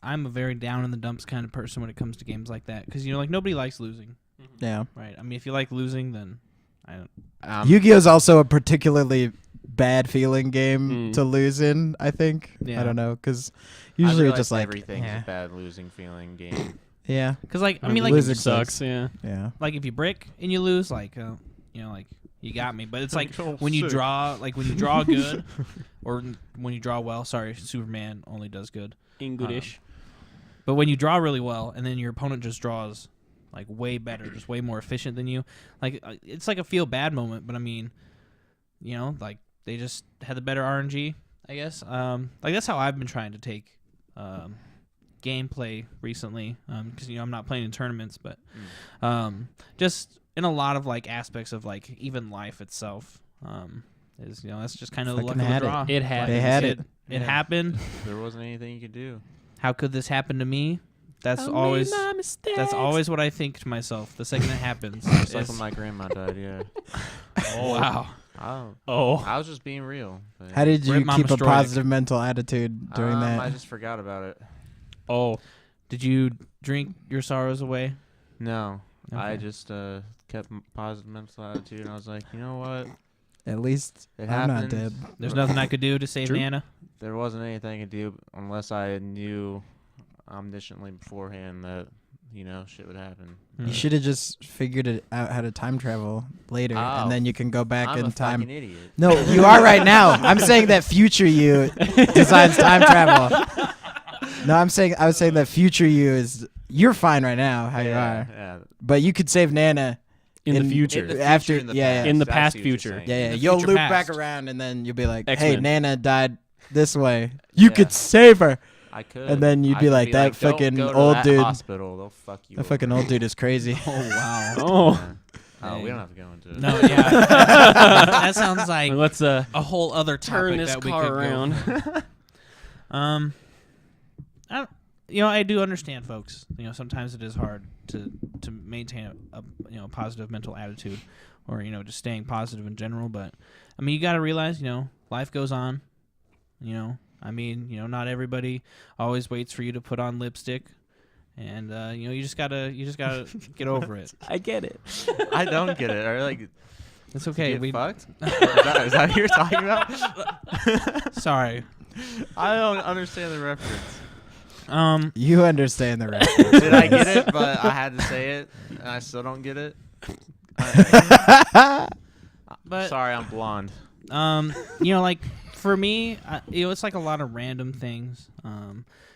I'm a very down in the dumps kind of person when it comes to games like that because like nobody likes losing, Yeah. right? I mean, if you like losing, then I don't. Yu-Gi-Oh is also a particularly bad feeling game Mm. to lose in, I think. Yeah. I don't know, because I usually realize it's just like, everything's yeah. a bad losing feeling game. Yeah. Because like I mean like Losing sucks. Yeah. Yeah. like if you brick and you lose, like like you got me. But it's like Oh, when you sick. draw, like when you draw good, or when you draw well. Sorry, Superman only does good. English. But when you draw really well, and then your opponent just draws like way better, just way more efficient than you, like it's like a feel bad moment. But I mean, like they just had the better RNG, I guess. Like that's how I've been trying to take gameplay recently, because I'm not playing in tournaments, but just in a lot of like aspects of like even life itself. Is that's just kind of the luck Fucking of the had it. draw. It happened. They had it. It Yeah. happened. There wasn't anything you could do. How could this happen to me? That's I made always my mistakes. that's always what I think to myself the second it happens. Just like It's- when my grandma died. Yeah. oh wow. I was just being real. But How did you Rip Mama keep a Stroik. positive mental attitude during that? I just forgot about it. Oh. Did you drink your sorrows away? No, I Okay. just kept positive mental attitude, and I was like, you know what? At least It I'm not happened. dead. There's nothing I could do to save True. Nana. There wasn't anything I could do unless I knew omnisciently beforehand that shit would happen. Hmm. You should have just figured it out how to time travel later, Oh. and then you can go back I'm in a time. fucking idiot. No, you are right now. I'm saying that future you designs time travel. No, I was saying that future you're fine right now how you are, Yeah. but you could save Nana In the In- future. In the After- future, in the yeah, past. yeah. In the That's past what you're future. saying. Yeah, the you'll future loop past. back around, and then you'll be like, X-Men. "Hey, Nana died this way. You Yeah. could save her." I could. And then you'd I be could like, "That "Don't fucking go to old that dude- Hospital. They'll fuck you. That fucking old dude is crazy. Oh wow. Oh. Oh, we Dang. don't have to go into it. No, yeah. That sounds like Let's a whole other topic turn this that we car could around. go. I do understand, folks. Sometimes it is hard to maintain a positive mental attitude, or just staying positive in general. But I mean, you got to realize, life goes on. Not everybody always waits for you to put on lipstick, and you just gotta get over it. I get it. I don't get it. Are you, like, It's okay. get fucked? is that what you're talking about? Sorry. I don't understand the reference. You understand the reference. Did I get it? But I had to say it, and I still don't get it. But Sorry, I'm blonde. like for me, it's like a lot of random things.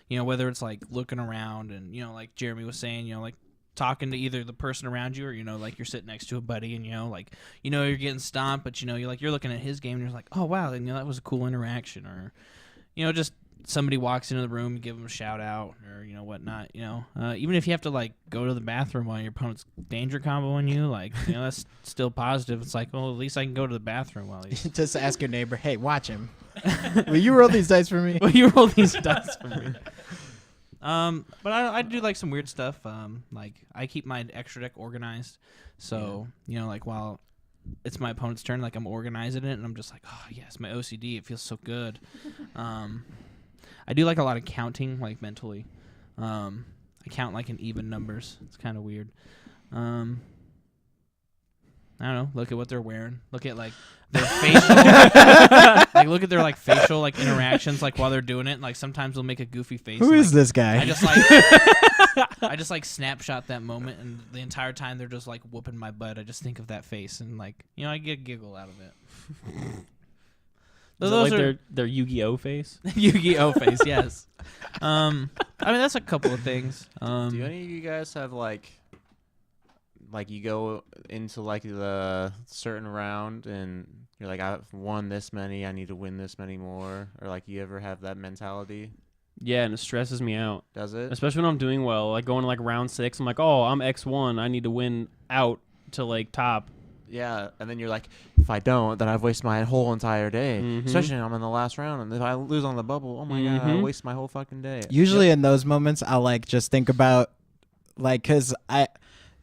Whether it's like looking around and like Jeremy was saying, like talking to either the person around you or, like you're sitting next to a buddy and, like, you're getting stomped, but, you're looking at his game and you're like, oh, wow, and, that was a cool interaction. Or, just somebody walks into the room, you give them a shout out or, whatnot, even if you have to, like, go to the bathroom while your opponent's danger comboing you, like, that's still positive. It's like, well, at least I can go to the bathroom while he's... Just ask your neighbor, hey, watch him. Will you roll these dice for me? Will you roll these dice for me? But I do like some weird stuff. Like I keep my extra deck organized, so like while it's my opponent's turn, like I'm organizing it, and I'm just like, oh yes, my OCD, it feels so good. I do like a lot of counting, like mentally. I count like in even numbers. It's kind of weird. I don't know. Look at what they're wearing. Look at like their facial, like look at their like facial like interactions like while they're doing it. Like sometimes they'll make a goofy face. Who and, is this guy? I just like snapshot that moment, and the entire time they're just like whooping my butt. I just think of that face, and like I get a giggle out of it. Is Those it like are their Yu-Gi-Oh face? Yu-Gi-Oh face, yes. I mean that's a couple of things. Do any of you guys have like you go into like the certain round and you're like, I've won this many, I need to win this many more, or like you ever have that mentality? Yeah, and it stresses me out. Does it? Especially when I'm doing well, like going to like round 6, I'm like, oh, I'm X1, I need to win out to like top. Yeah, and then you're like, if I don't, then I've wasted my whole entire day. Mhm. Especially when I'm in the last round, and if I lose on the bubble, oh my god, I waste my whole fucking day. Usually in those moments, I'll like just think about like, cause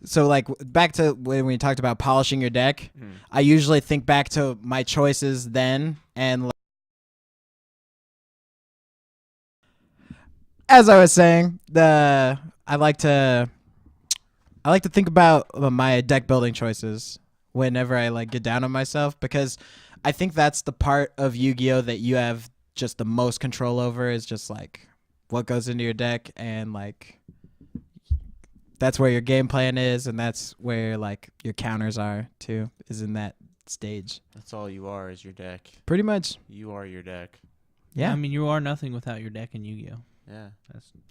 so like back to when we talked about polishing your deck, I usually think back to my choices then, and as I was saying, I like to think about my deck building choices whenever I like get down on myself, because I think that's the part of Yu-Gi-Oh that you have just the most control over, is just like what goes into your deck, and like that's where your game plan is, and that's where like your counters are too, is in that stage. That's all you are, is your deck. Pretty much. You are your deck. Yeah. I mean, you are nothing without your deck in Yu-Gi-Oh. Yeah.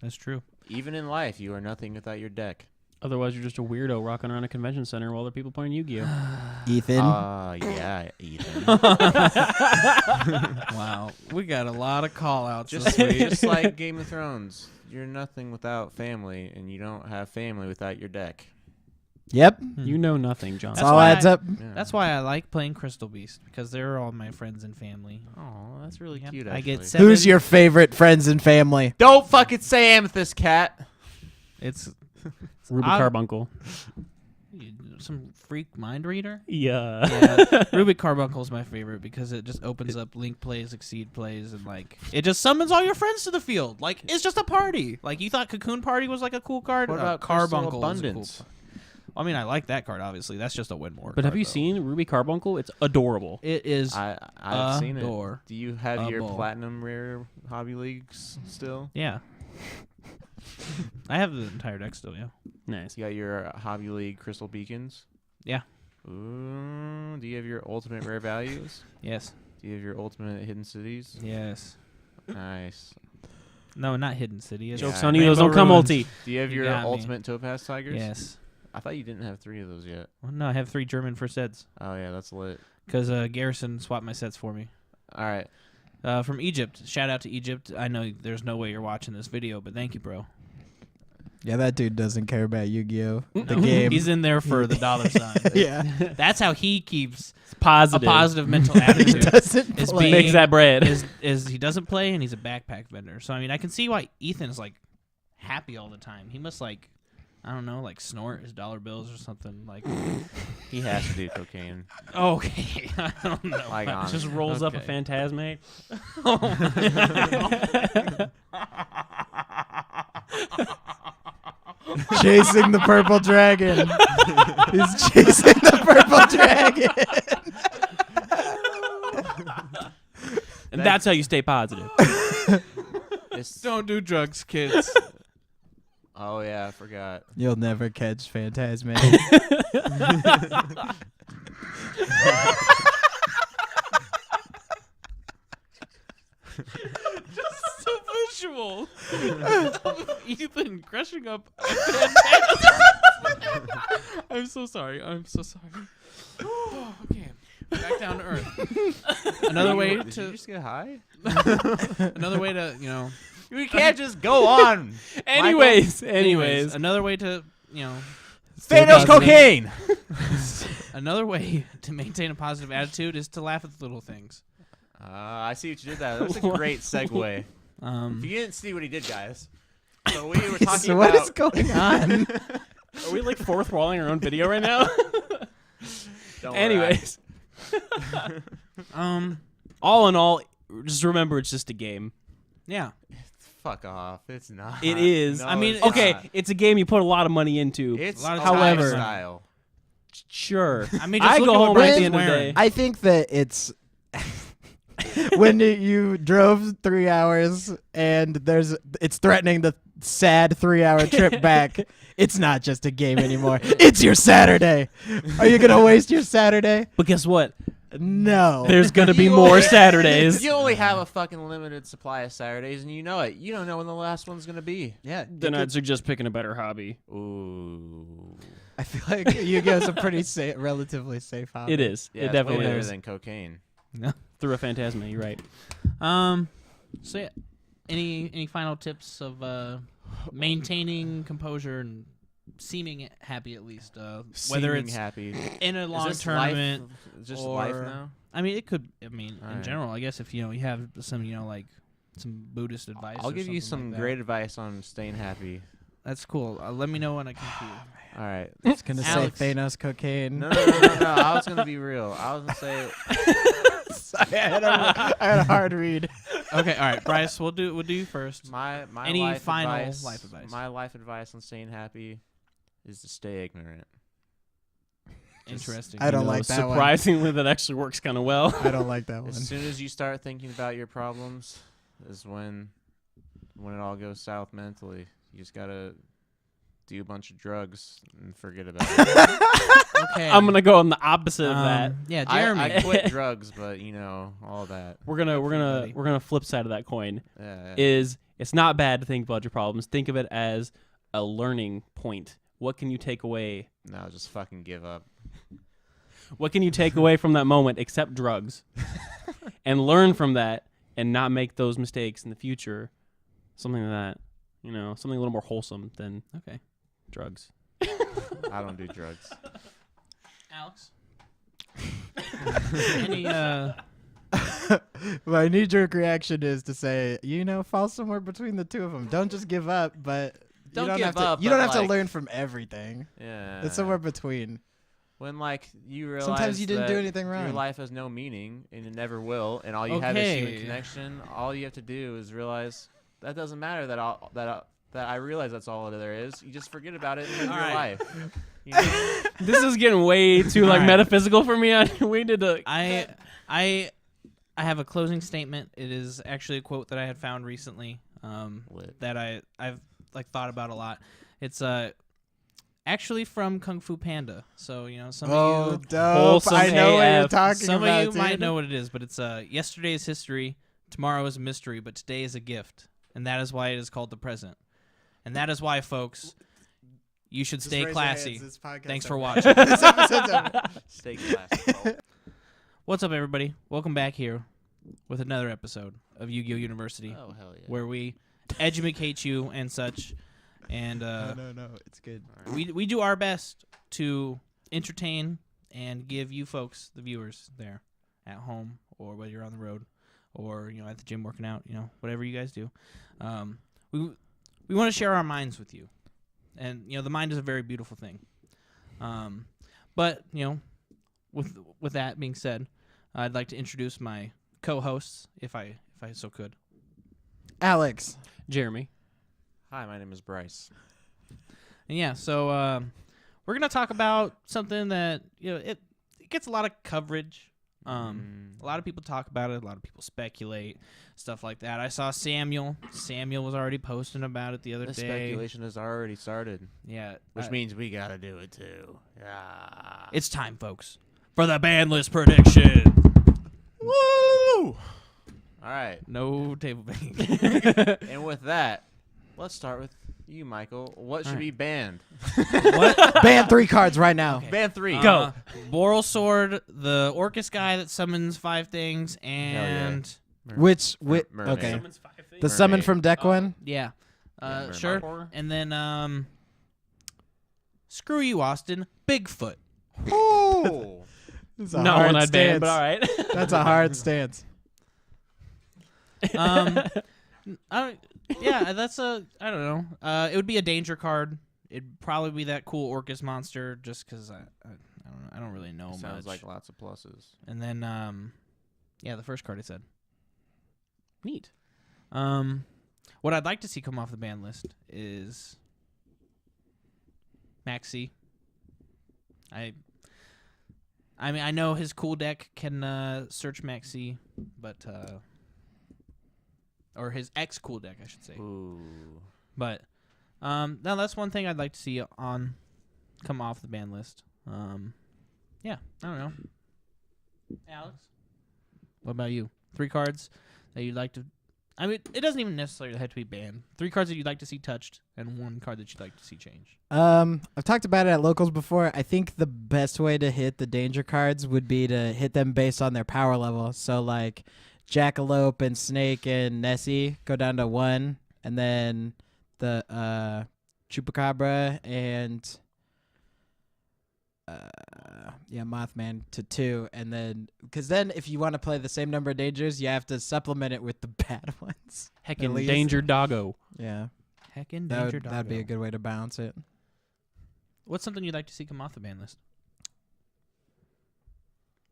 That's true. Even in life, you are nothing without your deck. Otherwise, you're just a weirdo rocking around a convention center while other people playing Yu-Gi-Oh. Ethan. Yeah, Ethan. Wow, we got a lot of call-outs Just, this week. just like Game of Thrones, you're nothing without family, and you don't have family without your deck. Yep. You know nothing, John. It all adds up. Yeah. That's why I like playing Crystal Beast, because they're all my friends and family. Oh, that's really Yep. cute. I Actually. get 7. Who's your favorite friends and family? Don't fucking say Amethyst Cat. It's Ruby I- Carbuncle. some freak mind reader. Yeah. Yeah, Rubik Carbuncle's my favorite because it just opens up Link plays, Exceed plays, and like it just summons all your friends to the field. Like it's just a party. Like you thought Cocoon Party was like a cool card. What about Crystal Carbuncle? Abundance? Is a cool I mean, I like that card. Obviously, that's just a win more. But have card, you though. seen Ruby Carbuncle? It's adorable. It is. I've seen it. Adorable. Do you have your Able. platinum rare hobby leagues still? Yeah. I have the entire deck still. Yeah. Nice. You got your hobby league crystal beacons? Yeah. Ooh, do you have your ultimate rare values? Yes. Do you have your ultimate hidden cities? Yes. Nice. No, not Hidden City. It's Joke's Yeah. on you. Those don't Rainbow come Ruins. multi. Do you have You your got me. ultimate Topaz Tigers? Yes. I thought you didn't have 3 of those yet. Well, no, I have 3 German first sets Oh, yeah, that's lit. because Garrison swapped my sets for me. All right. From Egypt. Shout out to Egypt. I know there's no way you're watching this video, but thank you, bro. Yeah, that dude doesn't care about Yu-Gi-Oh. The No, game. He's in there for the dollar sign. Yeah. That's how he keeps It's positive. a positive mental he attitude. doesn't Is play. being- Makes that bread. is he doesn't play and he's a backpack vendor. So I mean, I can see why Ethan's like happy all the time. He must like, I don't know, like snort his dollar bills or something. Like, He has to do cocaine. okay, I don't know. Like, Just honestly. rolls up a Okay. Phantasmate. Chasing the purple dragon. He's chasing the purple dragon. And that's how you stay positive. It's- Don't do drugs, kids. oh, yeah, I forgot. You'll never catch Phantasme. Just so visual. Ethan crushing up. I'm so sorry. Okay. Back down to earth. Another way Did you to just get high? another way to, you know. We can't just go on. Anyways, Another way to, you know, Thanos cocaine. another way to maintain a positive attitude is to laugh at the little things. I see what you did there. That was a great segue. If you didn't see what he did, guys. So we were talking So about... what is going on? are we like fourth walling our own video right now? Don't Anyways, all in all, just remember it's just a game. Yeah. Fuck off. It's not. It is. No, I mean, it's Okay, not. it's a game you put a lot of money into. It's a lot of however- style. Sure. I mean, just I look go at what home Bryce at the is end of the wearing. day. I think that it's when you drove 3 hours and it's threatening the sad 3-hour trip back. It's not just a game anymore. It's your Saturday. Are you gonna waste your Saturday? But guess what? No. There's gonna be You more only- Saturdays. You only have a fucking limited supply of Saturdays, and you know it. You don't know when the last one's gonna be. Yeah. Then I'd suggest picking a better hobby. Ooh. I feel like Yu-Gi-Oh's a pretty relatively safe hobby. It is. Yeah, It it's way definitely better is. than cocaine. Through a Phantasma, you're right. So yeah, any final tips of maintaining composure and seeming happy at least, whether Seeming it's happy. in a Is long this tournament. life, just life or- now? I mean, it could. I mean, in Alright. general, I guess if you have some, like some Buddhist advice. I'll or give you something some like great advice on staying happy. That's cool. Let me know when I come to you. All right. It's gonna Alex. say Thanos cocaine. No. I was gonna be real. I was gonna say Sorry, I had a hard read. Okay, all right, Bryce. We'll do you first. my Any life final advice, life advice? My life advice on staying happy is to stay ignorant. Interesting. I don't like that one. Surprisingly, that actually works kind of well. I don't like that one. As soon as you start thinking about your problems, is when it all goes south mentally. You just gotta do a bunch of drugs and forget about it. Okay. I'm gonna go on the opposite of that. Yeah, Jeremy. I quit drugs, but all that. We're gonna Everybody. flip side of that coin. Yeah. Is it's not bad to think about your problems. Think of it as a learning point. What can you take away? No, just fucking give up. What can you take away from that moment except drugs? And learn from that and not make those mistakes in the future. Something like that. Something a little more wholesome than drugs. I don't do drugs. Alex. Any My knee-jerk reaction is to say, fall somewhere between the two of them. Don't just give up, but Don't you don't give have to. up, You don't but, have to like- learn from everything. Yeah. It's somewhere between. When you realize Sometimes you didn't do that anything your wrong. life has no meaning and it never will, and all you have is human Okay. connection. All you have to do is realize that doesn't matter. That I realize that's all there is. You just forget about it and live All your right. life. You know? This is getting way too Alright. metaphysical for me. We need to. I have a closing statement. It is actually a quote that I had found recently. Lit. That I've thought about a lot. It's actually from Kung Fu Panda. So some of you dope! Wholesome I know what you're AF. talking some about. of you might dude. know what it is, but it's yesterday is history, tomorrow is a mystery, but today is a gift, and that is why it is called the present. And that is why, folks, you should Just stay raise your classy. hands. This podcast Thanks for over. watching. This episode's over. Stay classy. What's up, everybody? Welcome back here with another episode of YGOU University, Oh hell yeah. where we educate you and such. And No, it's good. we do our best to entertain and give you folks, the viewers there at home, or whether you're on the road or at the gym working out, whatever you guys do. We want to share our minds with you, and the mind is a very beautiful thing. But with that being said, I'd like to introduce my co-hosts, if I so could. Alex. Jeremy. Hi, my name is Bryce. And yeah, so we're gonna talk about something that it gets a lot of coverage. A lot of people talk about it. A lot of people speculate, stuff like that. I saw Samuel. Samuel was already posting about it the other The day. speculation has already started, Yeah, which means we gotta do it too. Yeah. it's time, folks, for the ban list prediction. Woo! All right. No table banging. And with that, let's start with You, Michael. What should All be banned? What? Ban 3 cards right now. Okay. Ban 3. Go. Boral Sword, the Orcus guy that summons 5 things, yeah. and Which Mermaid. okay. Summons 5 things. The summon Mermaid. from deck Oh. one. yeah, Yeah, sure. Horror. And then screw you, Austin. Bigfoot. Oh. That's a Not hard one I'd ban, stance. but all right. That's a hard stance. Yeah, that's a. I don't know. It would be a danger card. It'd probably be that cool Orcus monster, just because I don't know. I don't really know much. Sounds like lots of pluses. And then yeah, the first card I said. Neat. What I'd like to see come off the ban list is Maxi. I mean, I know his cool deck can search Maxi, but or his X cool deck, I should say. Ooh. But no, that's one thing I'd like to see come off the ban list. Yeah, I don't know. Alex, what about you? 3 cards that you'd like to. I mean, it doesn't even necessarily have to be banned. 3 cards that you'd like to see touched, and 1 card that you'd like to see changed. I've talked about it at locals before. I think the best way to hit the danger cards would be to hit them based on their power level. So like Jackalope and Snake and Nessie go down to 1, and then the Chupacabra and Mothman to 2, and then because then if you want to play the same number of dangers, you have to supplement it with the bad ones. Heckin' least. Danger Doggo. Yeah, Heckin' that danger would, that'd be a doggo. good way to balance it. What's something you'd like to see come off the ban list?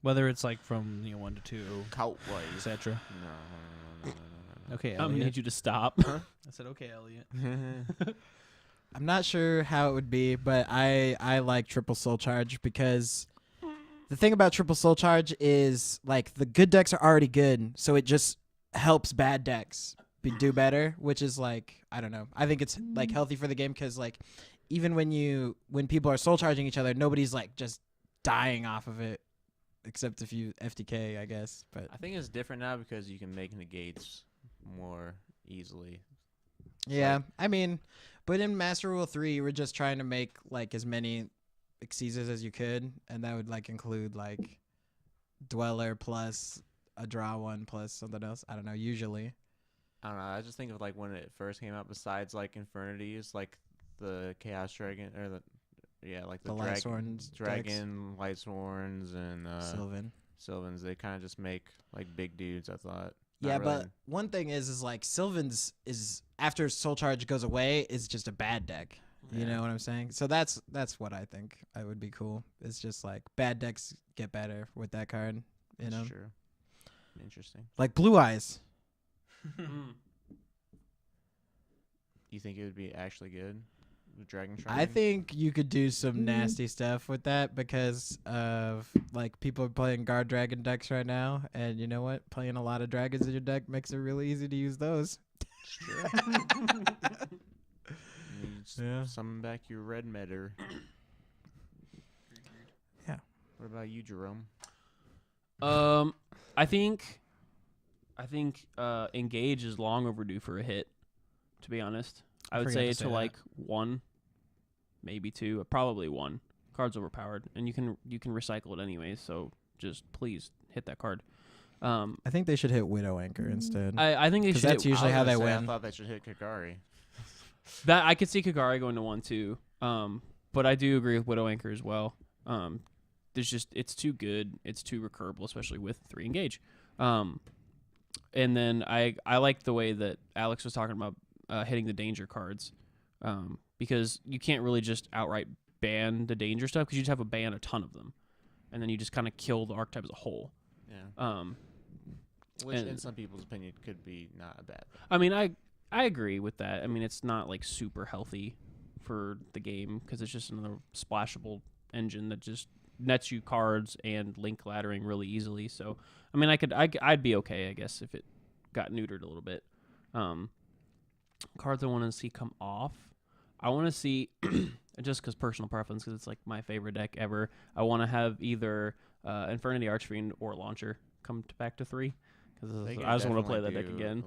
Whether it's like from 1 to 2, Cowboys. etc. No. Okay, I'm gonna Elliot. need you to stop. I said okay, Elliot. I'm not sure how it would be, but I like triple soul charge because the thing about triple soul charge is like the good decks are already good, so it just helps bad decks do better, which is like, I don't know. I think it's like healthy for the game because like even when people are soul charging each other, nobody's like just dying off of it, except if you FTK, I guess. But I think it's different now because you can make negates more easily. yeah, I mean, but in Master Rule 3, you were just trying to make like as many Exceeders as you could, and that would like include like Dweller plus a draw 1 plus something else. I don't know, usually. I don't know. I just think of like when it first came out. Besides like Infernities, like the Chaos Dragon or like the Light Sworns decks. Dragon, Light Sworns, and Sylvan. They kind of just make like big dudes. I thought. Yeah, Not really. but one thing is like Sylvan's is after Soul Charge goes away is just a bad deck. You Yeah. know what I'm saying? So that's what I think I would be cool. It's just like bad decks get better with that card. You know, That's true. Interesting. like Blue Eyes. You think it would be actually good? The Dragon I Triton? think you could do some nasty stuff with that because of like people are playing guard dragon decks right now, and you know what? Playing a lot of dragons in your deck makes it really easy to use those. It's true. You just Yeah. summon back your red meter. Yeah. What about you, Jerome? I think Engage is long overdue for a hit. To be honest, I would forgot say to say to that. like 1, maybe 2, probably 1. Card's overpowered, and you can recycle it anyways. So just please hit that card. I think they should hit Widow Anchor instead. I think they 'Cause should. that's hit- usually I was how gonna they say, win. I thought they should hit Kagari. that I could see Kagari going to 1 too. But I do agree with Widow Anchor as well. It's too good. It's too recurable, especially with 3 Engage. And then I like the way that Alex was talking about hitting the danger cards, because you can't really just outright ban the danger stuff because you just have to ban a ton of them, and then you just kind of kill the archetype as a whole. Yeah. Which, and- in some people's opinion, could be not a bad thing. I mean, I agree with that. I mean, it's not like super healthy for the game because it's just another splashable engine that just nets you cards and link laddering really easily. So, I mean, I'd be okay, I guess, if it got neutered a little bit. Cards I want to see come off. I want to see, just because personal preference, because it's like my favorite deck ever. I want to have either Infernity Archfiend or Launcher come back to 3 because They I could just want to play that definitely deck again.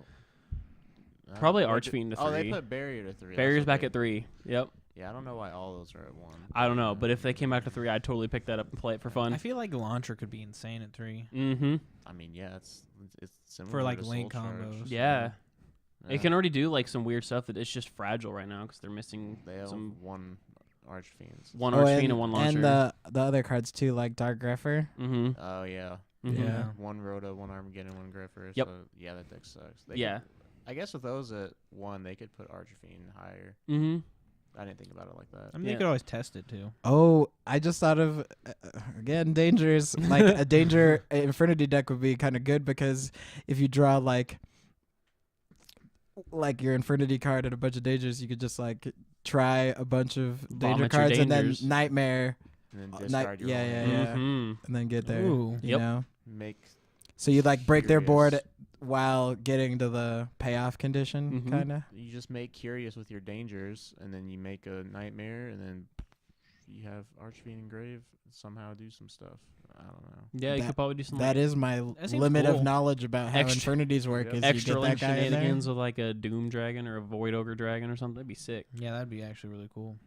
Probably what Archfiend to Oh, they 3. put Barrier to 3. That's Barrier's what back they- at 3. Yep. Yeah, I don't know why all those are at 1. I don't know, but if they came back to 3, I'd totally pick that up and play it for fun. I feel like Launcher could be insane at 3 Mm-hmm. I mean, yeah, it's similar for like to link Soul Charge. combos. Yeah. Yeah. It can already do like some weird stuff that it's just fragile right now because they're missing They have some one Archfiend. one Oh, Archfiend and one launcher. And the other cards too, like Dark Greffer. Mm-hmm. Oh yeah. Mhm. Yeah. One Rhoda, one Armageddon, one Griffer. Yep. So yeah, that deck sucks. They Yeah. could- I guess with those at 1, they could put Archfiend higher. Mm-hmm. I didn't think about it like that. I mean, Yeah. they could always test it too. Oh, I just thought of again dangers. Like a danger Infinity deck would be kind of good because if you draw like your Infinity card and a bunch of dangers, you could just like try a bunch of danger Vomit your cards and dangers. then Nightmare And then night- discard your yeah, own yeah, hand. yeah. Mm-hmm. and then get there. Ooh. You Yep. know, Make so you like break their board Curious. while getting to the payoff condition, Mhm. kind of. you just make Curious with your dangers, and then you make a Nightmare, and then you have Archfiend Engrave somehow do some stuff. I don't know. Yeah, you That- could probably do some That is my That seems limit cool. of knowledge about how Extra- Infinities work. Yep. Is extra you get link that guy in there. shenanigans with like a Doom Dragon or a Void Ogre Dragon or something. That'd be sick. Yeah, that'd be actually really cool.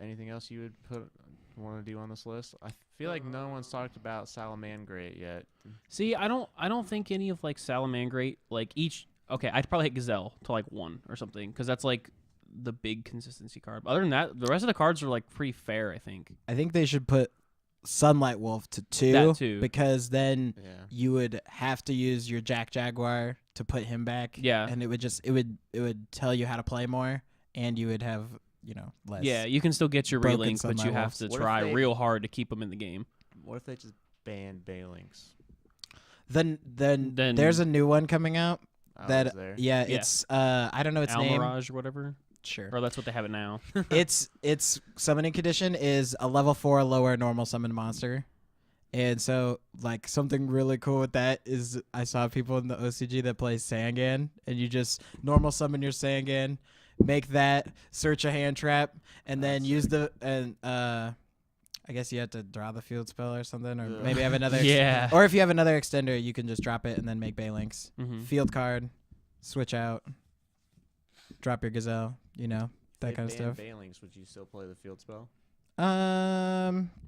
Anything else you would want to do on this list? I feel like no one's talked about Salamangreat yet. See, I don't think any of like Salamangreat like each. Okay, I'd probably hit Gazelle to like 1 or something because that's like the big consistency card. But other than that, the rest of the cards are like pretty fair. I think. I think they should put Sunlight Wolf to 2 That too. because then Yeah. you would have to use your Jack Jaguar to put him back. Yeah. and it would tell you how to play more, and you would have less. Yeah, you can still get your broken relink, but you Sunlight have Wolves. to What if try they- real hard to keep them in the game. What if they just banned Balinks? Then Then- there's a new one coming out. Oh, That is there? yeah, Yeah. it's I don't know its name. Almirage or whatever, Sure. or that's what they have it now. its summoning condition is a level 4 lower normal summon monster. And so, like, something really cool with that is I saw people in the OCG that play Sangan, and you just normal summon your Sangan, make that, search a hand trap, and then use the, and, I guess you have to draw the field spell or something, or Ugh. maybe have another, Yeah. or if you have another extender, you can just drop it and then make Balinks. Mm-hmm. Field card, switch out, drop your Gazelle, that If kind of they stuff. banned Balinks, would you still play the field spell?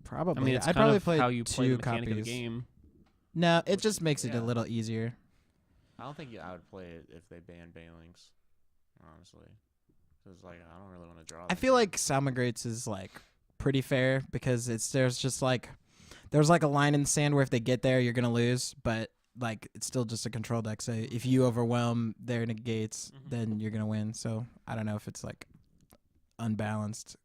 Probably. I mean, it's I'd kind probably of play how you play the 2 mechanic copies. of the game. No, it Which- just makes it yeah. a little easier. I don't think I would play it if they banned Balinks, honestly. Because, like, I don't really want to draw. I feel like Salmagrates is like pretty fair because there's like a line in the sand where if they get there you're gonna lose, but like it's still just a control deck. So if you overwhelm their negates, Mhm. then you're gonna win. So I don't know if it's like unbalanced.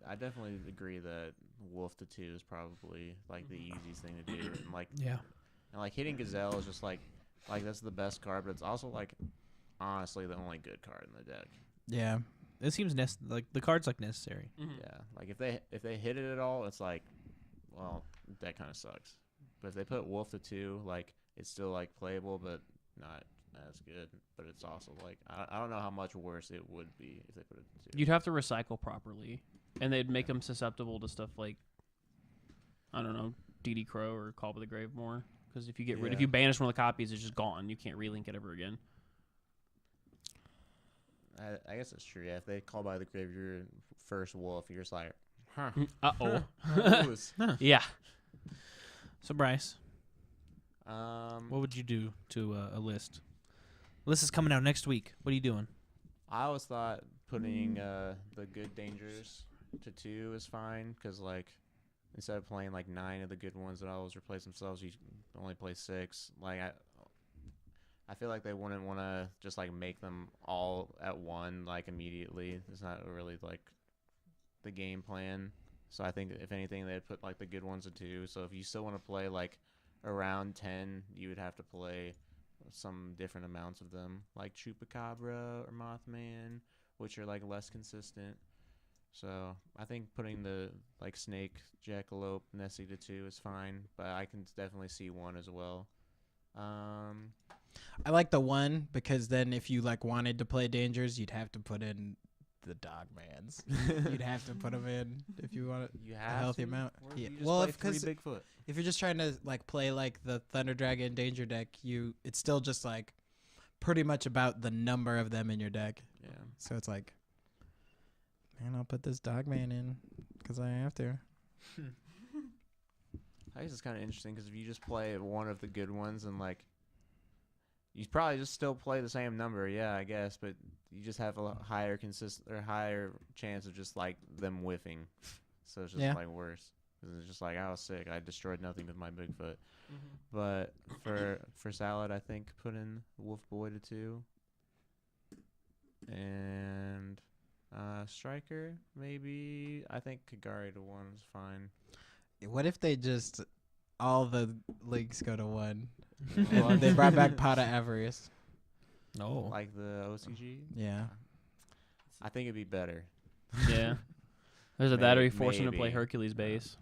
I definitely agree that Wolf to 2 is probably, like, the easiest thing to do. And, like, Yeah. hitting Gazelle is just, like that's the best card, but it's also, like, honestly the only good card in the deck. Yeah. It seems like the card's like necessary. Yeah, like if they hit it at all, it's like, well, that kind of sucks. But if they put Wolf to 2, like it's still like playable, but not as good. But it's also like I don't know how much worse it would be if they put it to 2. You'd have to recycle properly, and they'd make them susceptible to stuff like, I don't know, DD Crow or Call by the Grave more. Because if you get rid, if Yeah. you banish one of the copies, it's just gone. You can't relink it ever again. I guess it's true. Yeah, if they call by the grave your first wolf, you're just like, huh. Uh oh. Lose. Yeah. So Bryce, um, what would you do to a list? List is coming out next week. What are you doing? I always thought putting the good dangers to 2 is fine because, like, instead of playing like 9 of the good ones that always replace themselves, you only play 6. Like I feel like they wouldn't want to just like make them all at 1 like immediately. It's not really like the game plan. So I think if anything, they'd put like the good ones at 2. So if you still want to play like around 10, you would have to play some different amounts of them, like Chupacabra or Mothman, which are like less consistent. So I think putting the like Snake, Jackalope, Nessie to 2 is fine, but I can definitely see 1 as well. I like the 1 because then if you like wanted to play dangers, you'd have to put in the Dogmans. You'd have to put them in if you want You a have healthy to? amount. Or Yeah. you just Well, play because 3 Bigfoot. if you're just trying to like play like the Thunder Dragon Danger deck, it's still just like pretty much about the number of them in your deck. Yeah. So it's like, man, I'll put this Dogman in because I have to. I guess it's kind of interesting because if you just play one of the good ones and like, you probably just still play the same number, yeah, I guess, but you just have a higher higher chance of just like them whiffing, so it's just like worse. 'Cause it's just like, I was sick, I destroyed nothing with my Bigfoot. But for Salad, I think put in Wolf Boy to 2, and Striker maybe. I think Kagari to 1 is fine. What if they just all the links go to 1? Well, And they brought back Pot of Avarice. No. Like the OCG. Yeah. I think it'd be better. Yeah. There's that, or you force him to play Maybe. Hercules base,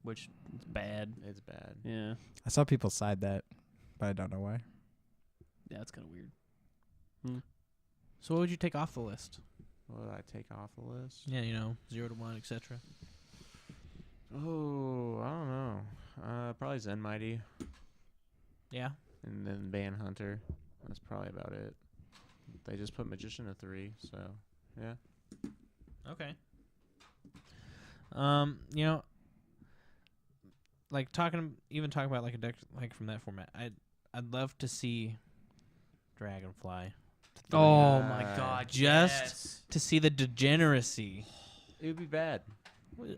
which is bad. It's bad. Yeah. I saw people side that, but I don't know why. Yeah, it's kind of weird. So what would you take off the list? What would I take off the list? Yeah, 0 to 1, etc. Oh, I don't know. Probably Zen Mighty, Yeah. and then Ban Hunter. That's probably about it. They just put Magician to 3, so yeah. Okay. Like talking about like a deck like from that format. I'd love to see Dragonfly. Oh my god, Just to see the degeneracy. It would be bad.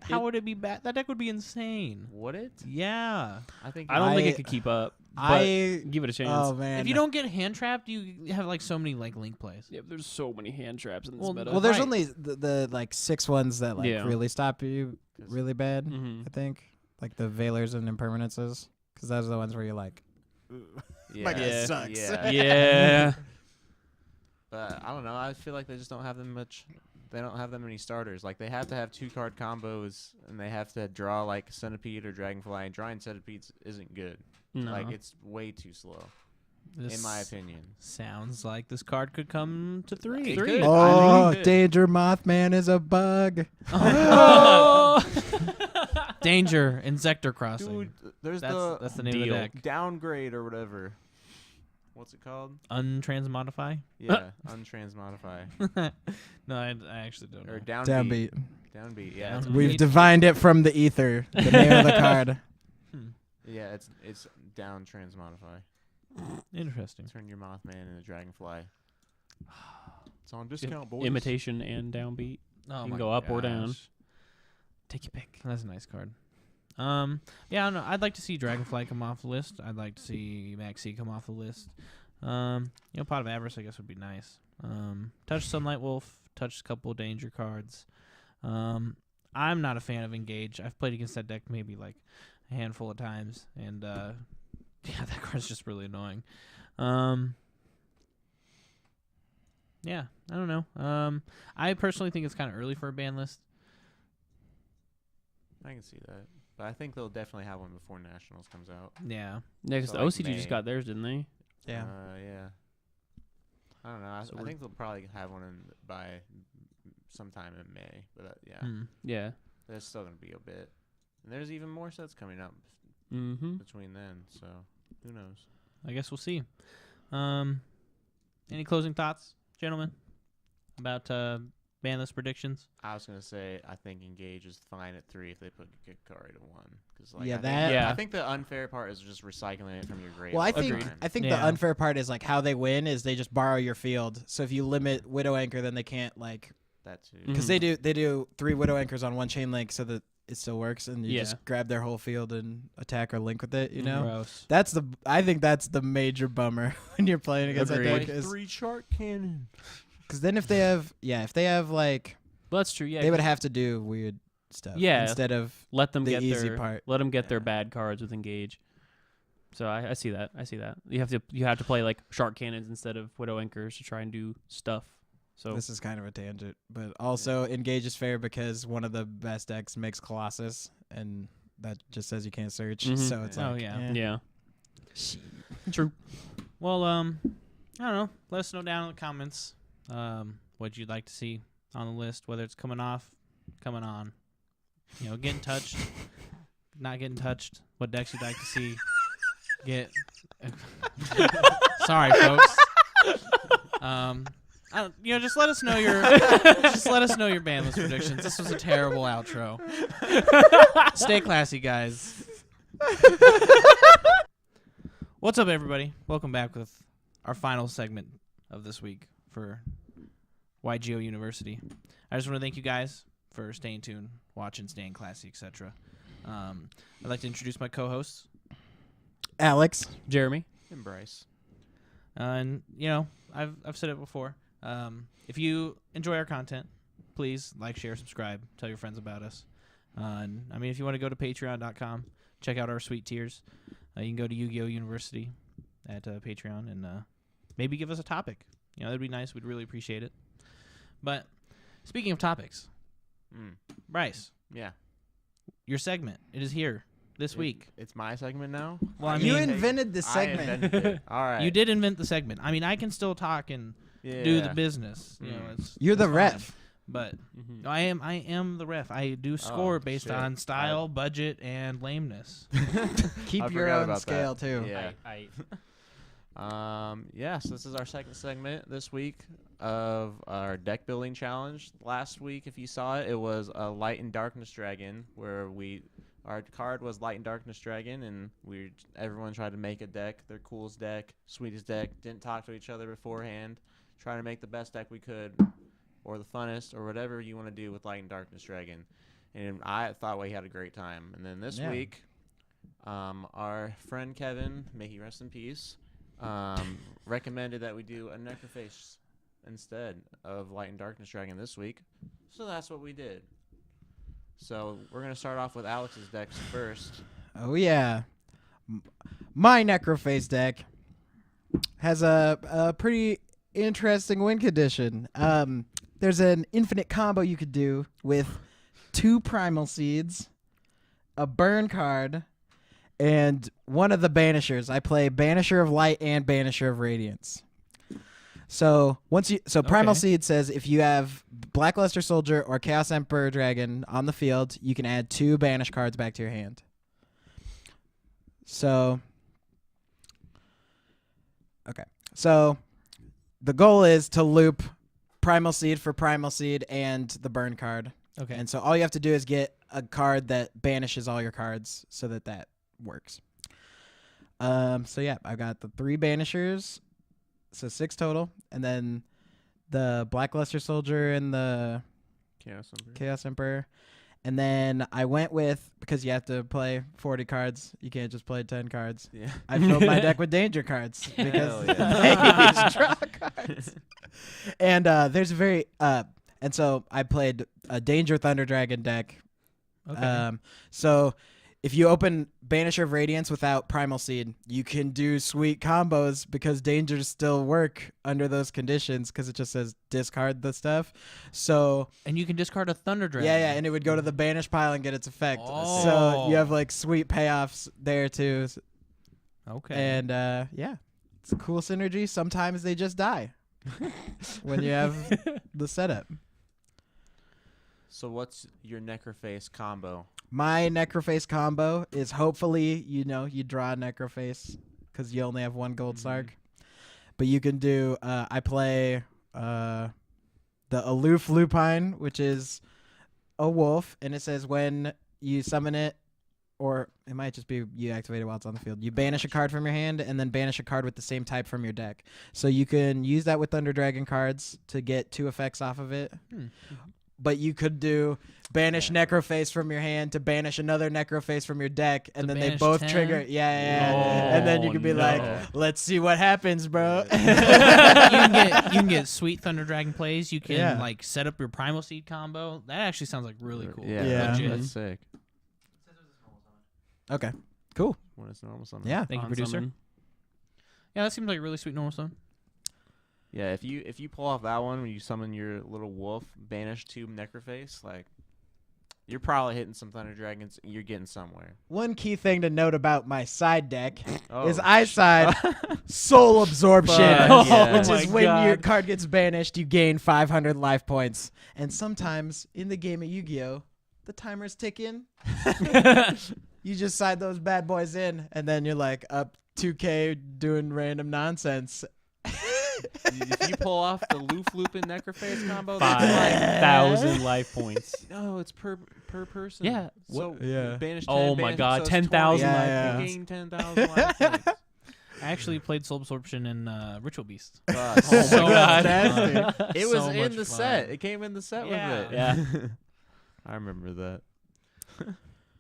How would it be bad? That deck would be insane. Would it? Yeah. I think. I don't think I- it could keep up. But I give it a chance. Oh man. If you don't get hand trapped, you have like so many like link plays. Yeah, there's so many hand traps in this Well, meta. well, there's Right. only the like 6 ones that like Yeah. really stop you 'Cause- really bad. Mhm. I think like the Veilers and Impermanences, because those are the ones where you're like, Yeah. my guy Yeah. sucks. Yeah. Yeah. But I don't know. I feel like they just don't have them much. They don't have that many starters. Like they have to have 2-card combos, and they have to draw like Centipede or Dragonfly. And drawing Centipedes isn't good. No. Like it's way too slow, This in my opinion. sounds like this card could come to 3. It Three. could. oh, I think it could. Danger Mothman is a bug. Danger, Insector Crossing. Dude, there's that's the name deal. of the deck. downgrade or whatever. What's it called? Untransmodify? Yeah, untransmodify No, I actually don't know. or downbeat. Downbeat. Downbeat. Yeah, Down- it's, We've Beat. divined it from the ether. The name of the card. yeah, it's down transmodify. Interesting. Turn your Mothman into Dragonfly. It's on discount, boys. Imitation and downbeat. Oh You my can go up or down. gosh. Take your pick. That's a nice card. Yeah, I don't know. I'd like to see Dragonfly come off the list. I'd like to see Maxi come off the list. Pot of Avarice I guess would be nice. Touch Sunlight Wolf, touch a couple of danger cards. I'm not a fan of Engage. I've played against that deck maybe like a handful of times, and yeah, that card's just really annoying. Yeah, I don't know. I personally think it's kind of early for a ban list. I can see that, but I think they'll definitely have one before Nationals comes out. Yeah. Yeah, 'cause So, the like, OCG just May. got theirs, didn't they? Yeah. Yeah. I don't know. I So I we're- think they'll probably have one by sometime in May. But yeah, Yeah. there's still gonna be a bit, and there's even more sets coming up Mm-hmm. between then. So who knows? I guess we'll see. Any closing thoughts, gentlemen, about ban list predictions? I was gonna say I think Engage is fine at 3 if they put Kikari to 1. Cause like Yeah, I think, that- Yeah. I think the unfair part is just recycling it from your grave. Well, I all the think Agreed. time. I think Yeah. the unfair part is like how they win is they just borrow your field. So if you limit Widow Anchor, then they can't like that too. Mhm. because they do 3 Widow Anchors on one chain link so that it still works, and you Yeah. just grab their whole field and attack or link with it. You Mhm. know, Gross. I think that's the major bummer when you're playing against Agreed. that deck. Is 3 shark cannon. because then if they have like Well, that's true. Yeah. they would have to do weird stuff. Yeah. Instead of let them the get easy their part. Let them get their Yeah. bad cards with Engage. So I see that. I see that. You have to play like Shark Cannons instead of Widow Anchors to try and do stuff. So this is kind of a tangent, but also Engage is fair because one of the best decks makes Colossus, and that just says you can't search. Mhm. So it's Oh, like, yeah. eh. yeah. True. Well, I don't know. Let us know down in the comments what you'd like to see on the list, whether it's coming off, coming on. Getting touched, not getting touched. What decks you'd like to see get. Sorry, folks. Just let us know your ban list predictions. This was a terrible outro. Stay classy, guys. What's up, everybody? Welcome back with our final segment of this week for YGOU University. I just want to thank you guys for staying tuned, watching, staying classy, etc. I'd like to introduce my co-hosts. Alex. Jeremy. And Bryce. And I've said it before. If you enjoy our content, please like, share, subscribe, tell your friends about us. If you want to go to patreon.com, check out our sweet tiers. You can go to YGOU University at Patreon and maybe give us a topic. That'd be nice. We'd really appreciate it. But speaking of topics, Bryce. Yeah. Your segment. It is here this week. It's my segment now? Well, You invented the segment. I invented it. All right. You did invent the segment. I can still talk and do the business. You're the fine. ref. But I am the ref. I do score based on style, budget, and lameness. Keep I your forgot own about scale, that. too. Yeah. So this is our second segment this week of our deck building challenge. Last week, if you saw it, it was a Light and Darkness Dragon, where our card was Light and Darkness Dragon, and everyone tried to make a deck, their coolest deck, sweetest deck, didn't talk to each other beforehand, trying to make the best deck we could, or the funnest, or whatever you want to do with Light and Darkness Dragon. And I thought we had a great time. And then this week, our friend Kevin, may he rest in peace, recommended that we do a Necroface instead of Light and Darkness Dragon this week. So that's what we did. So we're going to start off with Alex's decks first. Oh, yeah. My Necroface deck has a pretty interesting win condition. There's an infinite combo you could do with 2 Primal Seeds, a burn card, and one of the Banishers. I play Banisher of Light and Banisher of Radiance. So Primal Seed says if you have Blackluster Soldier or Chaos Emperor Dragon on the field, you can add 2 banish cards back to your hand. So the goal is to loop Primal Seed for Primal Seed and the burn card. Okay. And so all you have to do is get a card that banishes all your cards so that works. I've got the 3 Banishers, so 6 total, and then the Blackluster Soldier and the Chaos Emperor. And then I went with, because you have to play 40 cards, you can't just play 10 cards. Yeah. I filled my deck with danger cards because they draw cards. And and so I played a Danger Thunder Dragon deck. Okay. So if you open Banisher of Radiance without Primal Seed, you can do sweet combos because Dangers still work under those conditions because it just says discard the stuff. So and you can discard a Thunder Dragon. Yeah, and it would go to the banish pile and get its effect. Oh. So you have like sweet payoffs there too. Okay. And it's a cool synergy. Sometimes they just die when you have the setup. So what's your Necroface combo? My Necroface combo is hopefully, you draw a Necroface because you only have 1 gold Sark. But you can do, I play the Aloof Lupine, which is a wolf, and it says when you summon it, or it might just be you activate it while it's on the field, you banish a card from your hand and then banish a card with the same type from your deck. So you can use that with Thunder Dragon cards to get 2 effects off of it. But you could do banish Necroface from your hand to banish another Necroface from your deck, and then they both 10? Trigger. Yeah. And then you could be like, let's see what happens, bro. you can get sweet Thunder Dragon plays. You can like set up your Primal Seed combo. That actually sounds like really cool. Yeah. Legit. That's sick. Okay, cool. When it's normal summon. Yeah. Thank you, producer. Yeah, that seems like a really sweet normal summon. Yeah, if you pull off that one when you summon your little wolf, banish 2 Necroface, like you're probably hitting some Thunder Dragons. You're getting somewhere. One key thing to note about my side deck is I side Soul Absorption, which is when your card gets banished, you gain 500 life points. And sometimes in the game of Yu-Gi-Oh, the timer's ticking. You just side those bad boys in, and then you're like up 2K doing random nonsense. If you pull off the loop and necrophase combo, that's like 5,000 life points. no, it's per person. Yeah. So Yeah. banish 10, Oh my banish, God, so it's 10,000 life You points. gain 10,000 life points. I actually played Soul Absorption in Ritual Beast. Fuck. Oh my So God. nasty. It was So in much the fun. set. It came in the set Yeah. with it. Yeah. I remember that.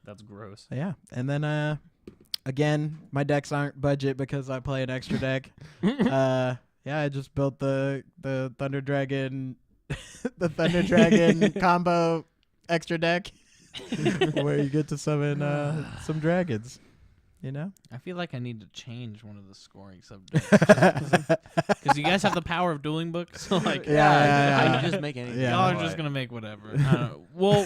That's gross. Yeah, and then again, my decks aren't budget because I play an extra deck. Yeah, I just built the Thunder Dragon, the Thunder Dragon combo extra deck, where you get to summon some dragons. You know, I feel like I need to change one of the scoring subjects because you guys have the power of dueling book. So like, Yeah. I can just make anything. Yeah. y'all are just gonna make whatever. I don't know. We'll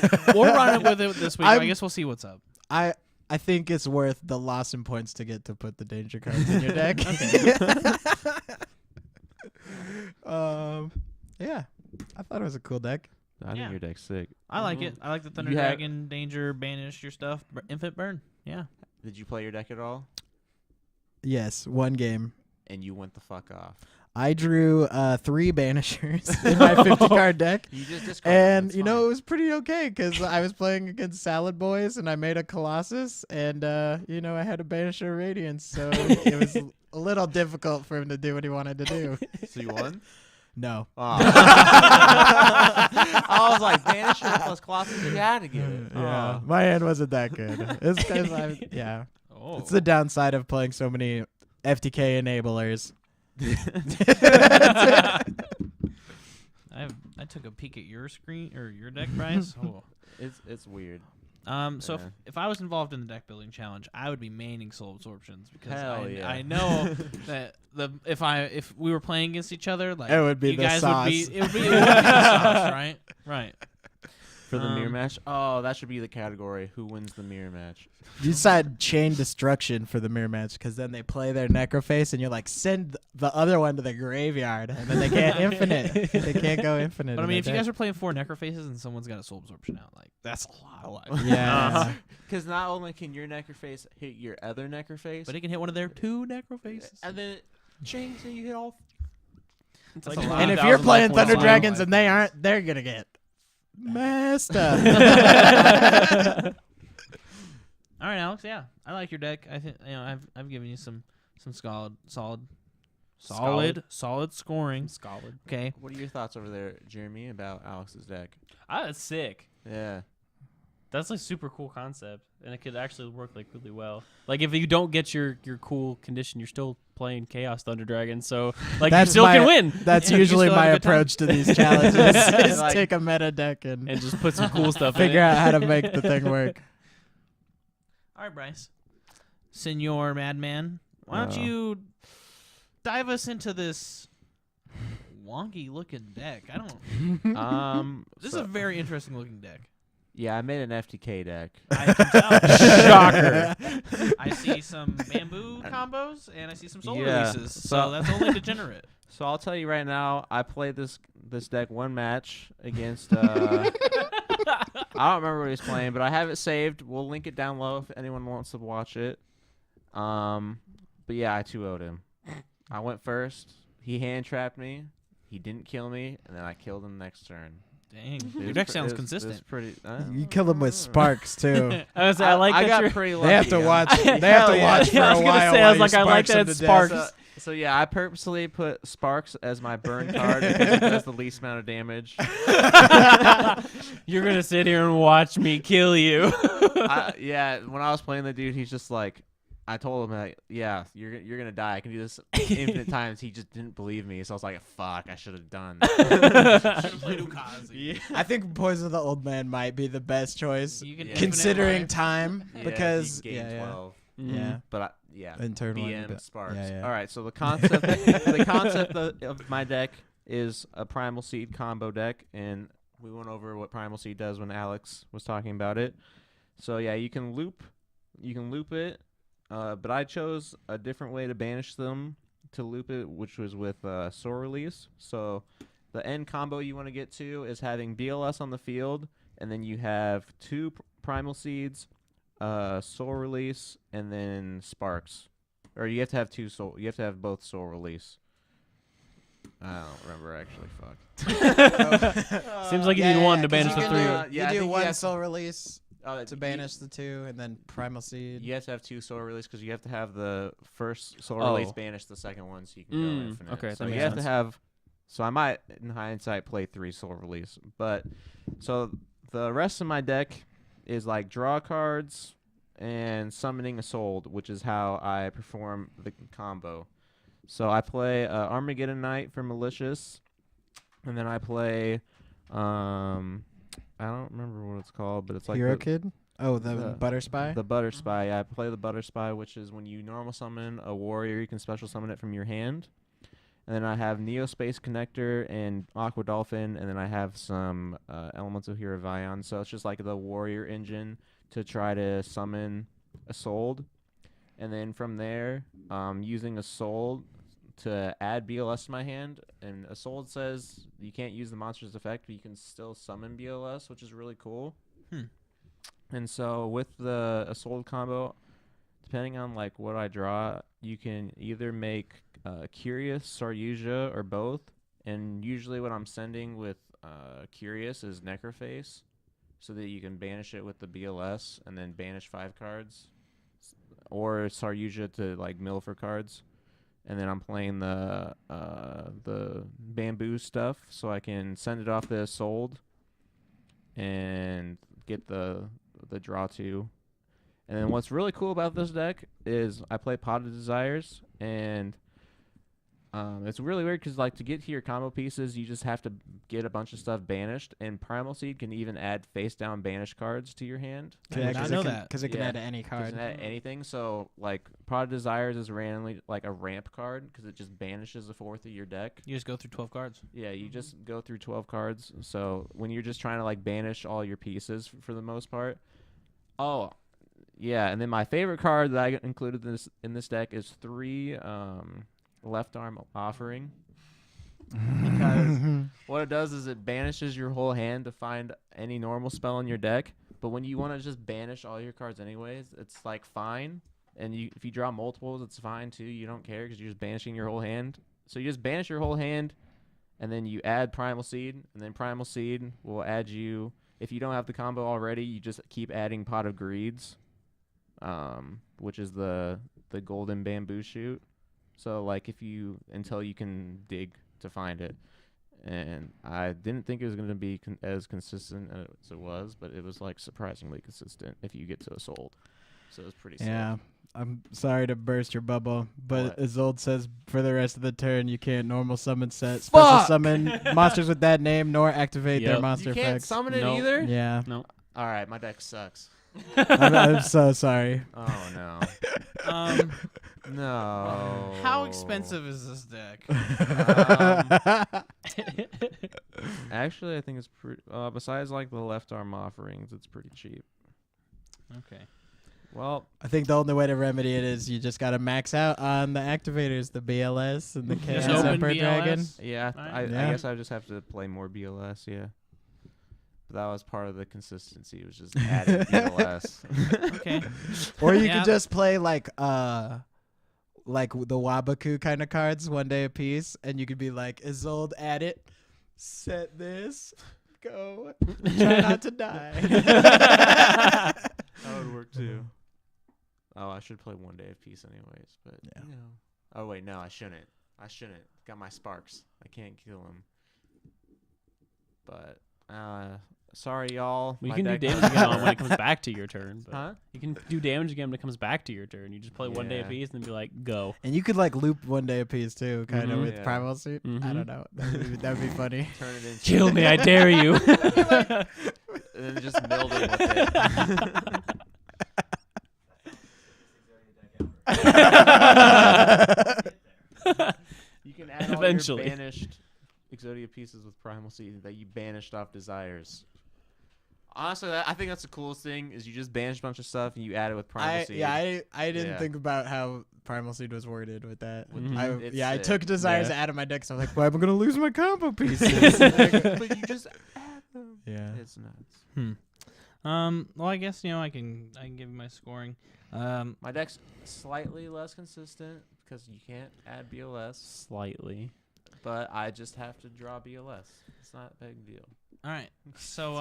run it with it this week. I guess we'll see what's up. I think it's worth the loss in points to get to put the danger cards in your deck. Yeah, I thought it was a cool deck. I think Yeah. your deck's sick. I like it. I like the Thunder You have- Dragon, Danger, Banish, your stuff, Infinite Burn. Yeah. Did you play your deck at all? Yes, one game. And you went the fuck off. I drew 3 banishers in my 50-card deck. You just discarded. And, It's you know, fine. it was pretty okay because I was playing against Salad Boys and I made a Colossus and, you know, I had a Banisher Radiance. So it was a little difficult for him to do what he wanted to do. So you won? No. Oh. I was like, Banisher plus Colossus, you had to get it. Yeah. Oh. My hand wasn't that good. It's 'cause yeah. Oh. It's the downside of playing so many FTK enablers. I took a peek at your screen or your deck, Bryce. Oh. It's weird. So Yeah. if I was involved in the deck building challenge, I would be maining Soul Absorptions because Hell yeah. I know that if we were playing against each other, like It would be you the guys sauce. would be it would be the sauce, right? Right. For the mirror Um, match? Oh, that should be the category. Who wins the mirror match? You decide chain destruction for the mirror match because then they play their necrophase and you're like, send the other one to the graveyard and then they can't infinite. They can't go infinite. But I in mean, their if you deck. guys are playing 4 necrophases and someone's got a Soul Absorption out, like that's a lot of life. Yeah. Because not only can your necrophase hit your other necrophase, But it can hit one of their 2 necrophases. and then it changes and you hit all. It's like like a lot. And if 1,000 you're life playing points Thunder line. Dragons and they aren't, they're going to get messed up. All right, Alex. Yeah, I like your deck. I think I've given you some solid scoring. Scholard. Okay. What are your thoughts over there, Jeremy, about Alex's deck? That's sick. Yeah. That's like super cool concept, and it could actually work like really well. Like if you don't get your cool condition, you're still playing Chaos Thunder Dragon, so like you still can win That's Yeah, you usually still have my a good time. approach to these challenges is Like- take a meta deck and and just put some cool stuff in figure it. out how to make the thing work. All right, Bryce. Senor Madman, why don't you dive us into this wonky looking deck? I don't. This is a very interesting looking deck. Yeah, I made an FTK deck. I can tell. Shocker. I see some bamboo combos and I see some soul Yeah, releases. So so- that's only degenerate. So I'll tell you right now, I played this deck one match against. I don't remember what he was playing, but I have it saved. We'll link it down low if anyone wants to watch it. But yeah, I 2-0'd him. I went first. He hand trapped me. He didn't kill me, and then I killed him next turn. Dang, It your was deck pre- sounds it was consistent. pretty. You kill them with sparks too. I like I that got you're. pretty lucky. They have to on- watch. They have Hell to yeah. watch for Yeah, I was a gonna while. say, I was while like, you I like sparks that them to death. sparks. So yeah, I purposely put Sparks as my burn card because it does the least amount of damage. You're gonna sit here and watch me kill you. Yeah, when I was playing the dude, he's just like, I told him, like, yeah, you're gonna die. I can do this infinite times. He just didn't believe me, so I was like, fuck, I should have done. Should've played Ukazi. I think Poison of the Old Man might be the best choice, You can Yeah. infinite considering life. time, Yeah, because he gained 12. yeah, But yeah, in turn one, BM but- Sparks. yeah, yeah. All right, so the concept of my deck is a Primal Seed combo deck, and we went over what Primal Seed does when Alex was talking about it. So yeah, you can loop it, but I chose a different way to banish them to loop it, which was with Soul Release. So the end combo you want to get to is having BLS on the field, and then you have 2 Primal Seeds, Soul Release, and then Sparks. Or you have to have 2 Soul. You have to have both Soul Release. I don't remember actually. Fuck. Seems like you need one to 'cause banish you the can 3. You I do think one have soul release to you- banish the 2, and then primal seed. You have to have 2 soul release because you have to have the first soul Oh. release banish the second one, so you can go infinite. Okay, so that you makes have sense. to have. So I might, in hindsight, play 3 soul release, but so the rest of my deck is like draw cards and summoning a soul, which is how I perform the combo. So I play Armageddon Knight for Malicious, and then I play, I don't remember what it's called, but it's like Hero Kid? Oh, the the- Butter Spy? the Butter Spy. Yeah, I play the Butter Spy, which is when you normal summon a warrior, you can special summon it from your hand. And then I have Neo Space Connector and Aqua Dolphin, and then I have some Elemental Hero Vion. So it's just like the warrior engine to try to summon a soul. And then from there, using a soul to add BLS to my hand. And a soul says you can't use the monster's effect, but you can still summon BLS, which is really cool. And so with the a soul combo, depending on like what I draw, you can either make Curious, Saryuja, or both. And usually what I'm sending with Curious is Necroface, so that you can banish it with the BLS and then banish 5 cards. Or Saryuja to like mill for cards. And then I'm playing the bamboo stuff, so I can send it off the sold and get the draw 2. And then what's really cool about this deck is I play Pot of Desires, and it's really weird because like to get to your combo pieces, you just have to get a bunch of stuff banished, and Primal Seed can even add face down banish cards to your hand. I did not know that. Because it can Yeah. add any It card. can add anything. So like Pot of Desires is randomly like a ramp card because it just banishes a 4th of your deck. You just go through 12 cards. Yeah, you just go through 12 cards. So when you're just trying to like banish all your pieces for the most part. Oh, yeah, and then my favorite card that I included in this deck is 3 Left Arm Offering. Because what it does is it banishes your whole hand to find any normal spell in your deck. But when you want to just banish all your cards anyways, it's like fine. And if you draw multiples, it's fine too. You don't care because you're just banishing your whole hand. So you just banish your whole hand, and then you add Primal Seed, and then Primal Seed will add you. If you don't have the combo already, you just keep adding Pot of Greeds, which is the golden bamboo shoot. So like until you can dig to find it. And I didn't think it was going to be as consistent as it was, but it was like surprisingly consistent if you get to a sold. So it was pretty sick. Yeah. I'm sorry to burst your bubble, but What? Isolde says for the rest of the turn you can't normal summon set, special summon monsters with that name, nor activate their Yep. monster You can't effects. summon it Nope. either? Yeah. No. All right, my deck sucks. I'm so sorry. Oh, no. Um, No. how expensive is this deck? Actually, I think it's pretty. Besides like the left arm offerings, it's pretty cheap. Okay. Well, I think the only way to remedy it is you just got to max out on the activators, the BLS and the Just Chaos open Emperor Dragon. BLS? yeah, Alright. I Yeah. guess I just have to play more BLS. Yeah, but that was part of the consistency. Was just adding BLS. Okay. Or you Yeah. could just play like the Wabaku kind of cards, 1 day a piece, and you could be like, Isolde, add it, set this, go, try not to die. That would work too. Oh, I should play 1 day of peace anyways, but Yeah. you know. Oh wait, no, I shouldn't. Got my sparks. I can't kill him. But sorry y'all. Well, you My can do deck- damage again when it comes back to your turn. But Huh? You can do damage again when it comes back to your turn. You just play 1 day Yeah. apiece and then be like, go. And you could like loop 1 day a piece too, kind of Mhm. with Yeah. Primal Suit. I Mhm. don't know. That would be funny. Turn it into Kill me, I dare you. and then just meld it with it. You can add Eventually. all your banished Exodia pieces with Primal Seed that you banished off Desires. Honestly, I think that's the coolest thing is you just banish a bunch of stuff and you add it with Primal Seed. I didn't Yeah. think about how Primal Seed was worded with that. Mhm. It's I sick. took Desires Yeah. out of my deck, so I'm like, well, I'm gonna lose my combo pieces. But you just add them. Yeah. It's nuts. Well, I guess I can give you my scoring. My deck's slightly less consistent because you can't add BLS. Slightly. but I just have to draw BLS. It's not a big deal. All right. So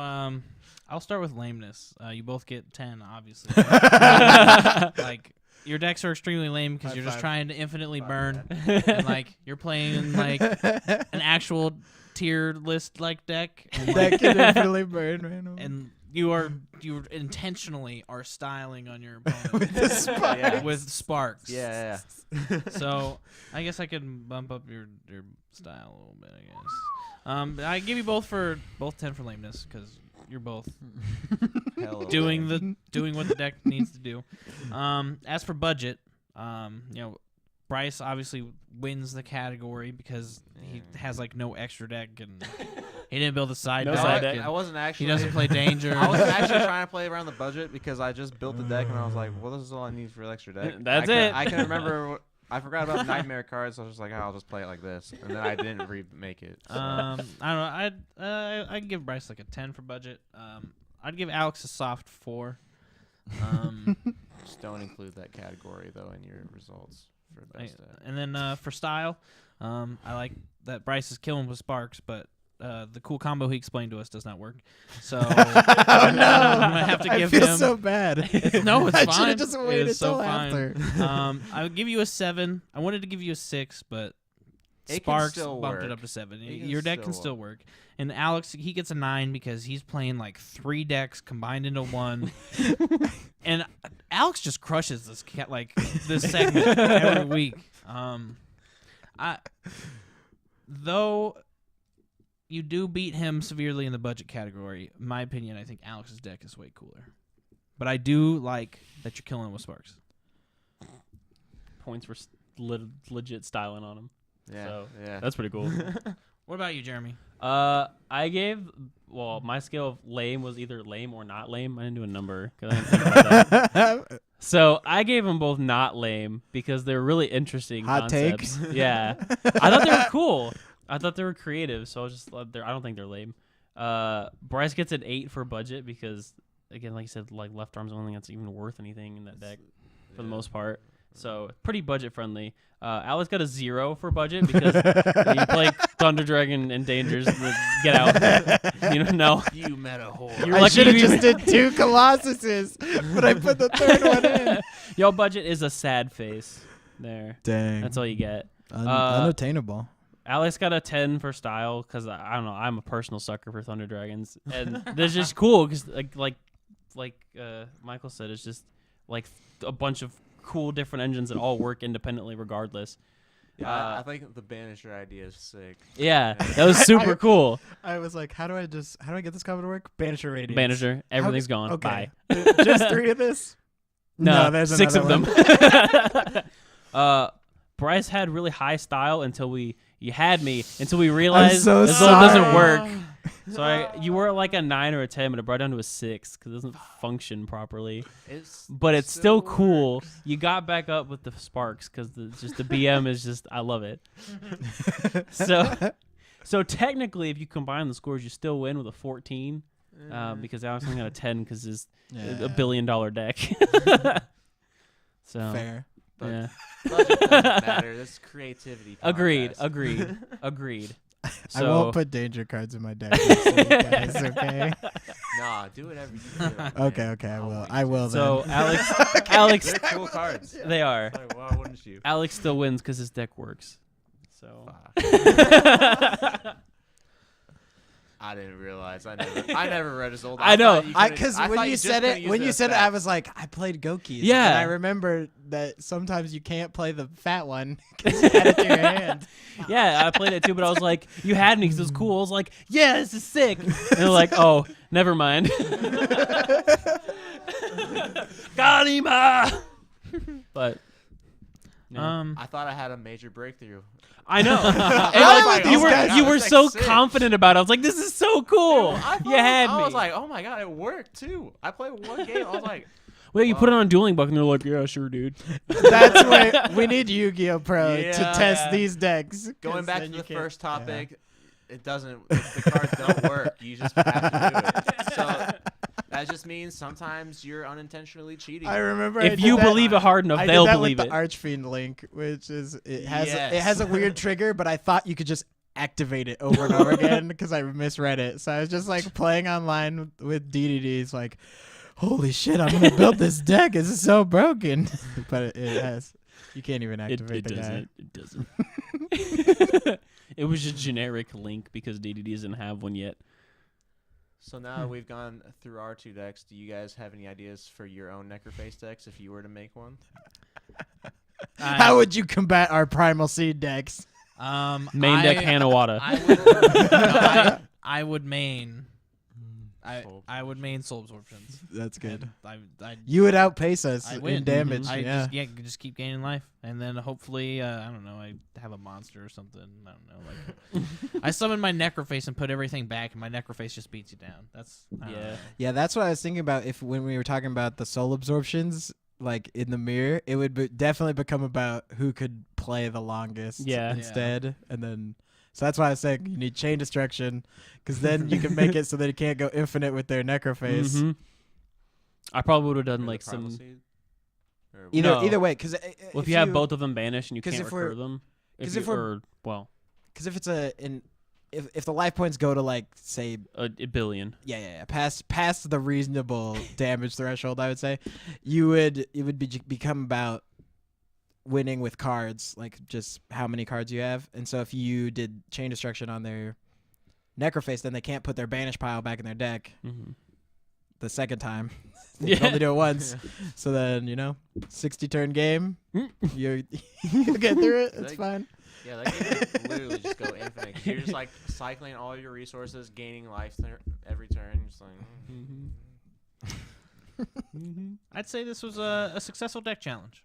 I'll start with lameness. You both get 10, obviously. Like your decks are extremely lame because you're just trying to infinitely burn, and like you're playing like an actual tier list like deck, and, That like, can definitely burn randomly. and you intentionally are styling on your opponent With the sparks. Yeah. with sparks. Yeah. So I guess I could bump up your style a little bit. I guess. But I give you both 10 for lameness because you're both doing what the deck needs to do. As for budget, Bryce obviously wins the category because he has like no extra deck and he didn't build a side No deck. side deck. and I wasn't actually. He doesn't play danger. I wasn't actually trying to play around the budget because I just built the deck and I was like, well, this is all I need for the extra deck. That's it. it. I can remember. I forgot about nightmare cards, so I was just like, I'll just play it like this, and then I didn't remake it. So. I don't know. I'd give Bryce like a 10 for budget. I'd give Alex a soft 4. Just don't include that category though in your results for best deck. And then for style, I like that Bryce is killing with sparks, but the cool combo he explained to us does not work. So Oh no! I'm gonna have to give I feel him. so bad. No, it's I fine. should've just It waited is so till fine. after. I would give you a 7. I wanted to give you a 6, but It can Sparks still bumped it work. up to 7. It can Your deck still can still work. And Alex, he gets a 9 because he's playing like 3 decks combined into one. And Alex just crushes this segment every week. Though you do beat him severely in the budget category, in my opinion, I think Alex's deck is way cooler. But I do like that you're killing him with sparks. Points for legit styling on him. Yeah, So, yeah. That's pretty cool. What about you, Jeremy? I gave my scale of lame was either lame or not lame. I didn't do a number 'cause I didn't think about that. So I gave them both not lame because they're really interesting Hot concepts. take. Yeah, I thought they were cool. I thought they were creative. So I was just I don't think they're lame. Bryce gets an 8 for budget because again, like you said, like left arm's the only thing that's even worth anything in that deck for the most part. So pretty budget friendly. Alex got a 0 for budget because you play Thunder Dragon and Dangers. Get out. You know. You meta whore. You're I lucky should have you- just did 2 Colossuses, but I put the 3rd one in. Your budget is a sad face. There. Dang. That's all you get. Unattainable. Alex got a 10 for style because I don't know. I'm a personal sucker for Thunder Dragons, and that's just cool because like Michael said, it's just like a bunch of cool different engines that all work independently regardless. Yeah, I think the Banisher idea is sick. Yeah, that was super cool. I was like, how do I get this combo to work? Banisher Radiance. Banisher, everything's gone. Okay. Bye. Just 3 of this? No, there's 6 of another them. Bryce had really high style until we realized so this all doesn't sorry. work. So you were at like a 9 or a 10, but it brought down to a 6 because it doesn't function properly. But it's still cool. works. You got back up with the sparks because the BM is just I love it. So technically, if you combine the scores, you still win with a 14 because Alex only got a 10 because it's a $1 billion deck. So Fair. yeah. Budget doesn't matter. This is creativity. Agreed. I So won't put danger cards in my deck. This week, guys, okay. Nah, do whatever you do. man. Okay. I will. Then. so Alex, They're cool cards. they are. Like, why wouldn't you? Alex still wins because his deck works. So I didn't realize. I never read his old. I know. Because when you said it, I was like, I played Gokis. Yeah. And I remember that sometimes you can't play the fat one because you had it in your hand. yeah, I played it too, but I was like, you had me because it was cool. I was like, yeah, this is sick. And they're like, oh, never mind. Got him. But yeah. I thought I had a major breakthrough. I know. And was like, you oh were my God, you were that's so sick. confident about it. I was like, this is so cool. You had me. I was like, oh my god, it worked too. I played one game. I was like, well, you put it on Dueling Book, and they're like, yeah, sure, dude. That's where we need Yu-Gi-Oh! Pro to Yeah. test these decks. 'cause going back to then the you can't- first topic, it doesn't. The cards don't work. You just have to do it. So That just means sometimes you're unintentionally cheating. I remember If you believe it hard enough, I they'll did that believe with it. the Archfiend link, which is it has Yes. a weird trigger, but I thought you could just activate it over and over again because I misread it. So I was just like playing online with DDDs, like, holy shit, I'm gonna build this deck. This is so broken, but it has. You can't even activate the guy. It doesn't. It was just generic link because DDD doesn't have one yet. So now that we've gone through our 2 decks, do you guys have any ideas for your own Necroface decks if you were to make one? How would you combat our Primal Seed decks? Main deck Hanawata. I would main. Soul I would main soul absorptions. That's good. And I You would outpace us I in win. damage. I Yeah. just keep gaining life, and then hopefully I don't know, I have a monster or something. I don't know, like I summon my Necroface and put everything back, and my Necroface just beats you down. That's I don't know. Yeah, that's what I was thinking about. If when we were talking about the soul absorptions, like in the mirror, it would definitely become about who could play the longest. Yeah. Instead, and then so that's why I was saying you need chain destruction, because then you can make it so that it can't go infinite with their Necroface. Mhm. I probably would have Or done the like Primal some. Seed? Or Either No. either way, because Well, if you have both of them banished and you 'cause can't if we're- recur them, 'cause you- if we're- or well, because if it's if the life points go to like say a billion. yeah past the reasonable damage threshold, I would say it would become about winning with cards, like just how many cards you have. And so if you did chain destruction on their Necroface, then they can't put their banish pile back in their deck Mm-hmm. the second time. They can only do it once. So then 60 turn game, you get through it. It's Like- fine. Yeah, like you could literally just go infinite. 'Cause you're just like cycling all your resources, gaining life every turn. Just like, I'd say this was a successful deck challenge.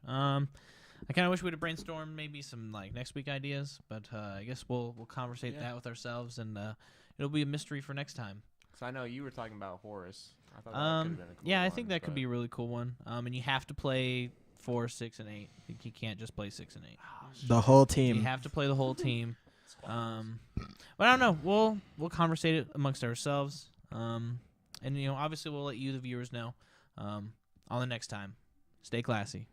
I kind of wish we'd have brainstormed maybe some like next week ideas, but I guess we'll conversate that with ourselves, and it'll be a mystery for next time. Cause I know you were talking about Horus. I thought that could have been a cool Yeah, I one, think that could but- be a really cool one. And you have to play 4, 6, and 8. You can't just play 6 and 8. The whole You team. have to play the whole team. But I don't know. We'll conversate it amongst ourselves. And obviously we'll let you, the viewers, know on the next time. Stay classy.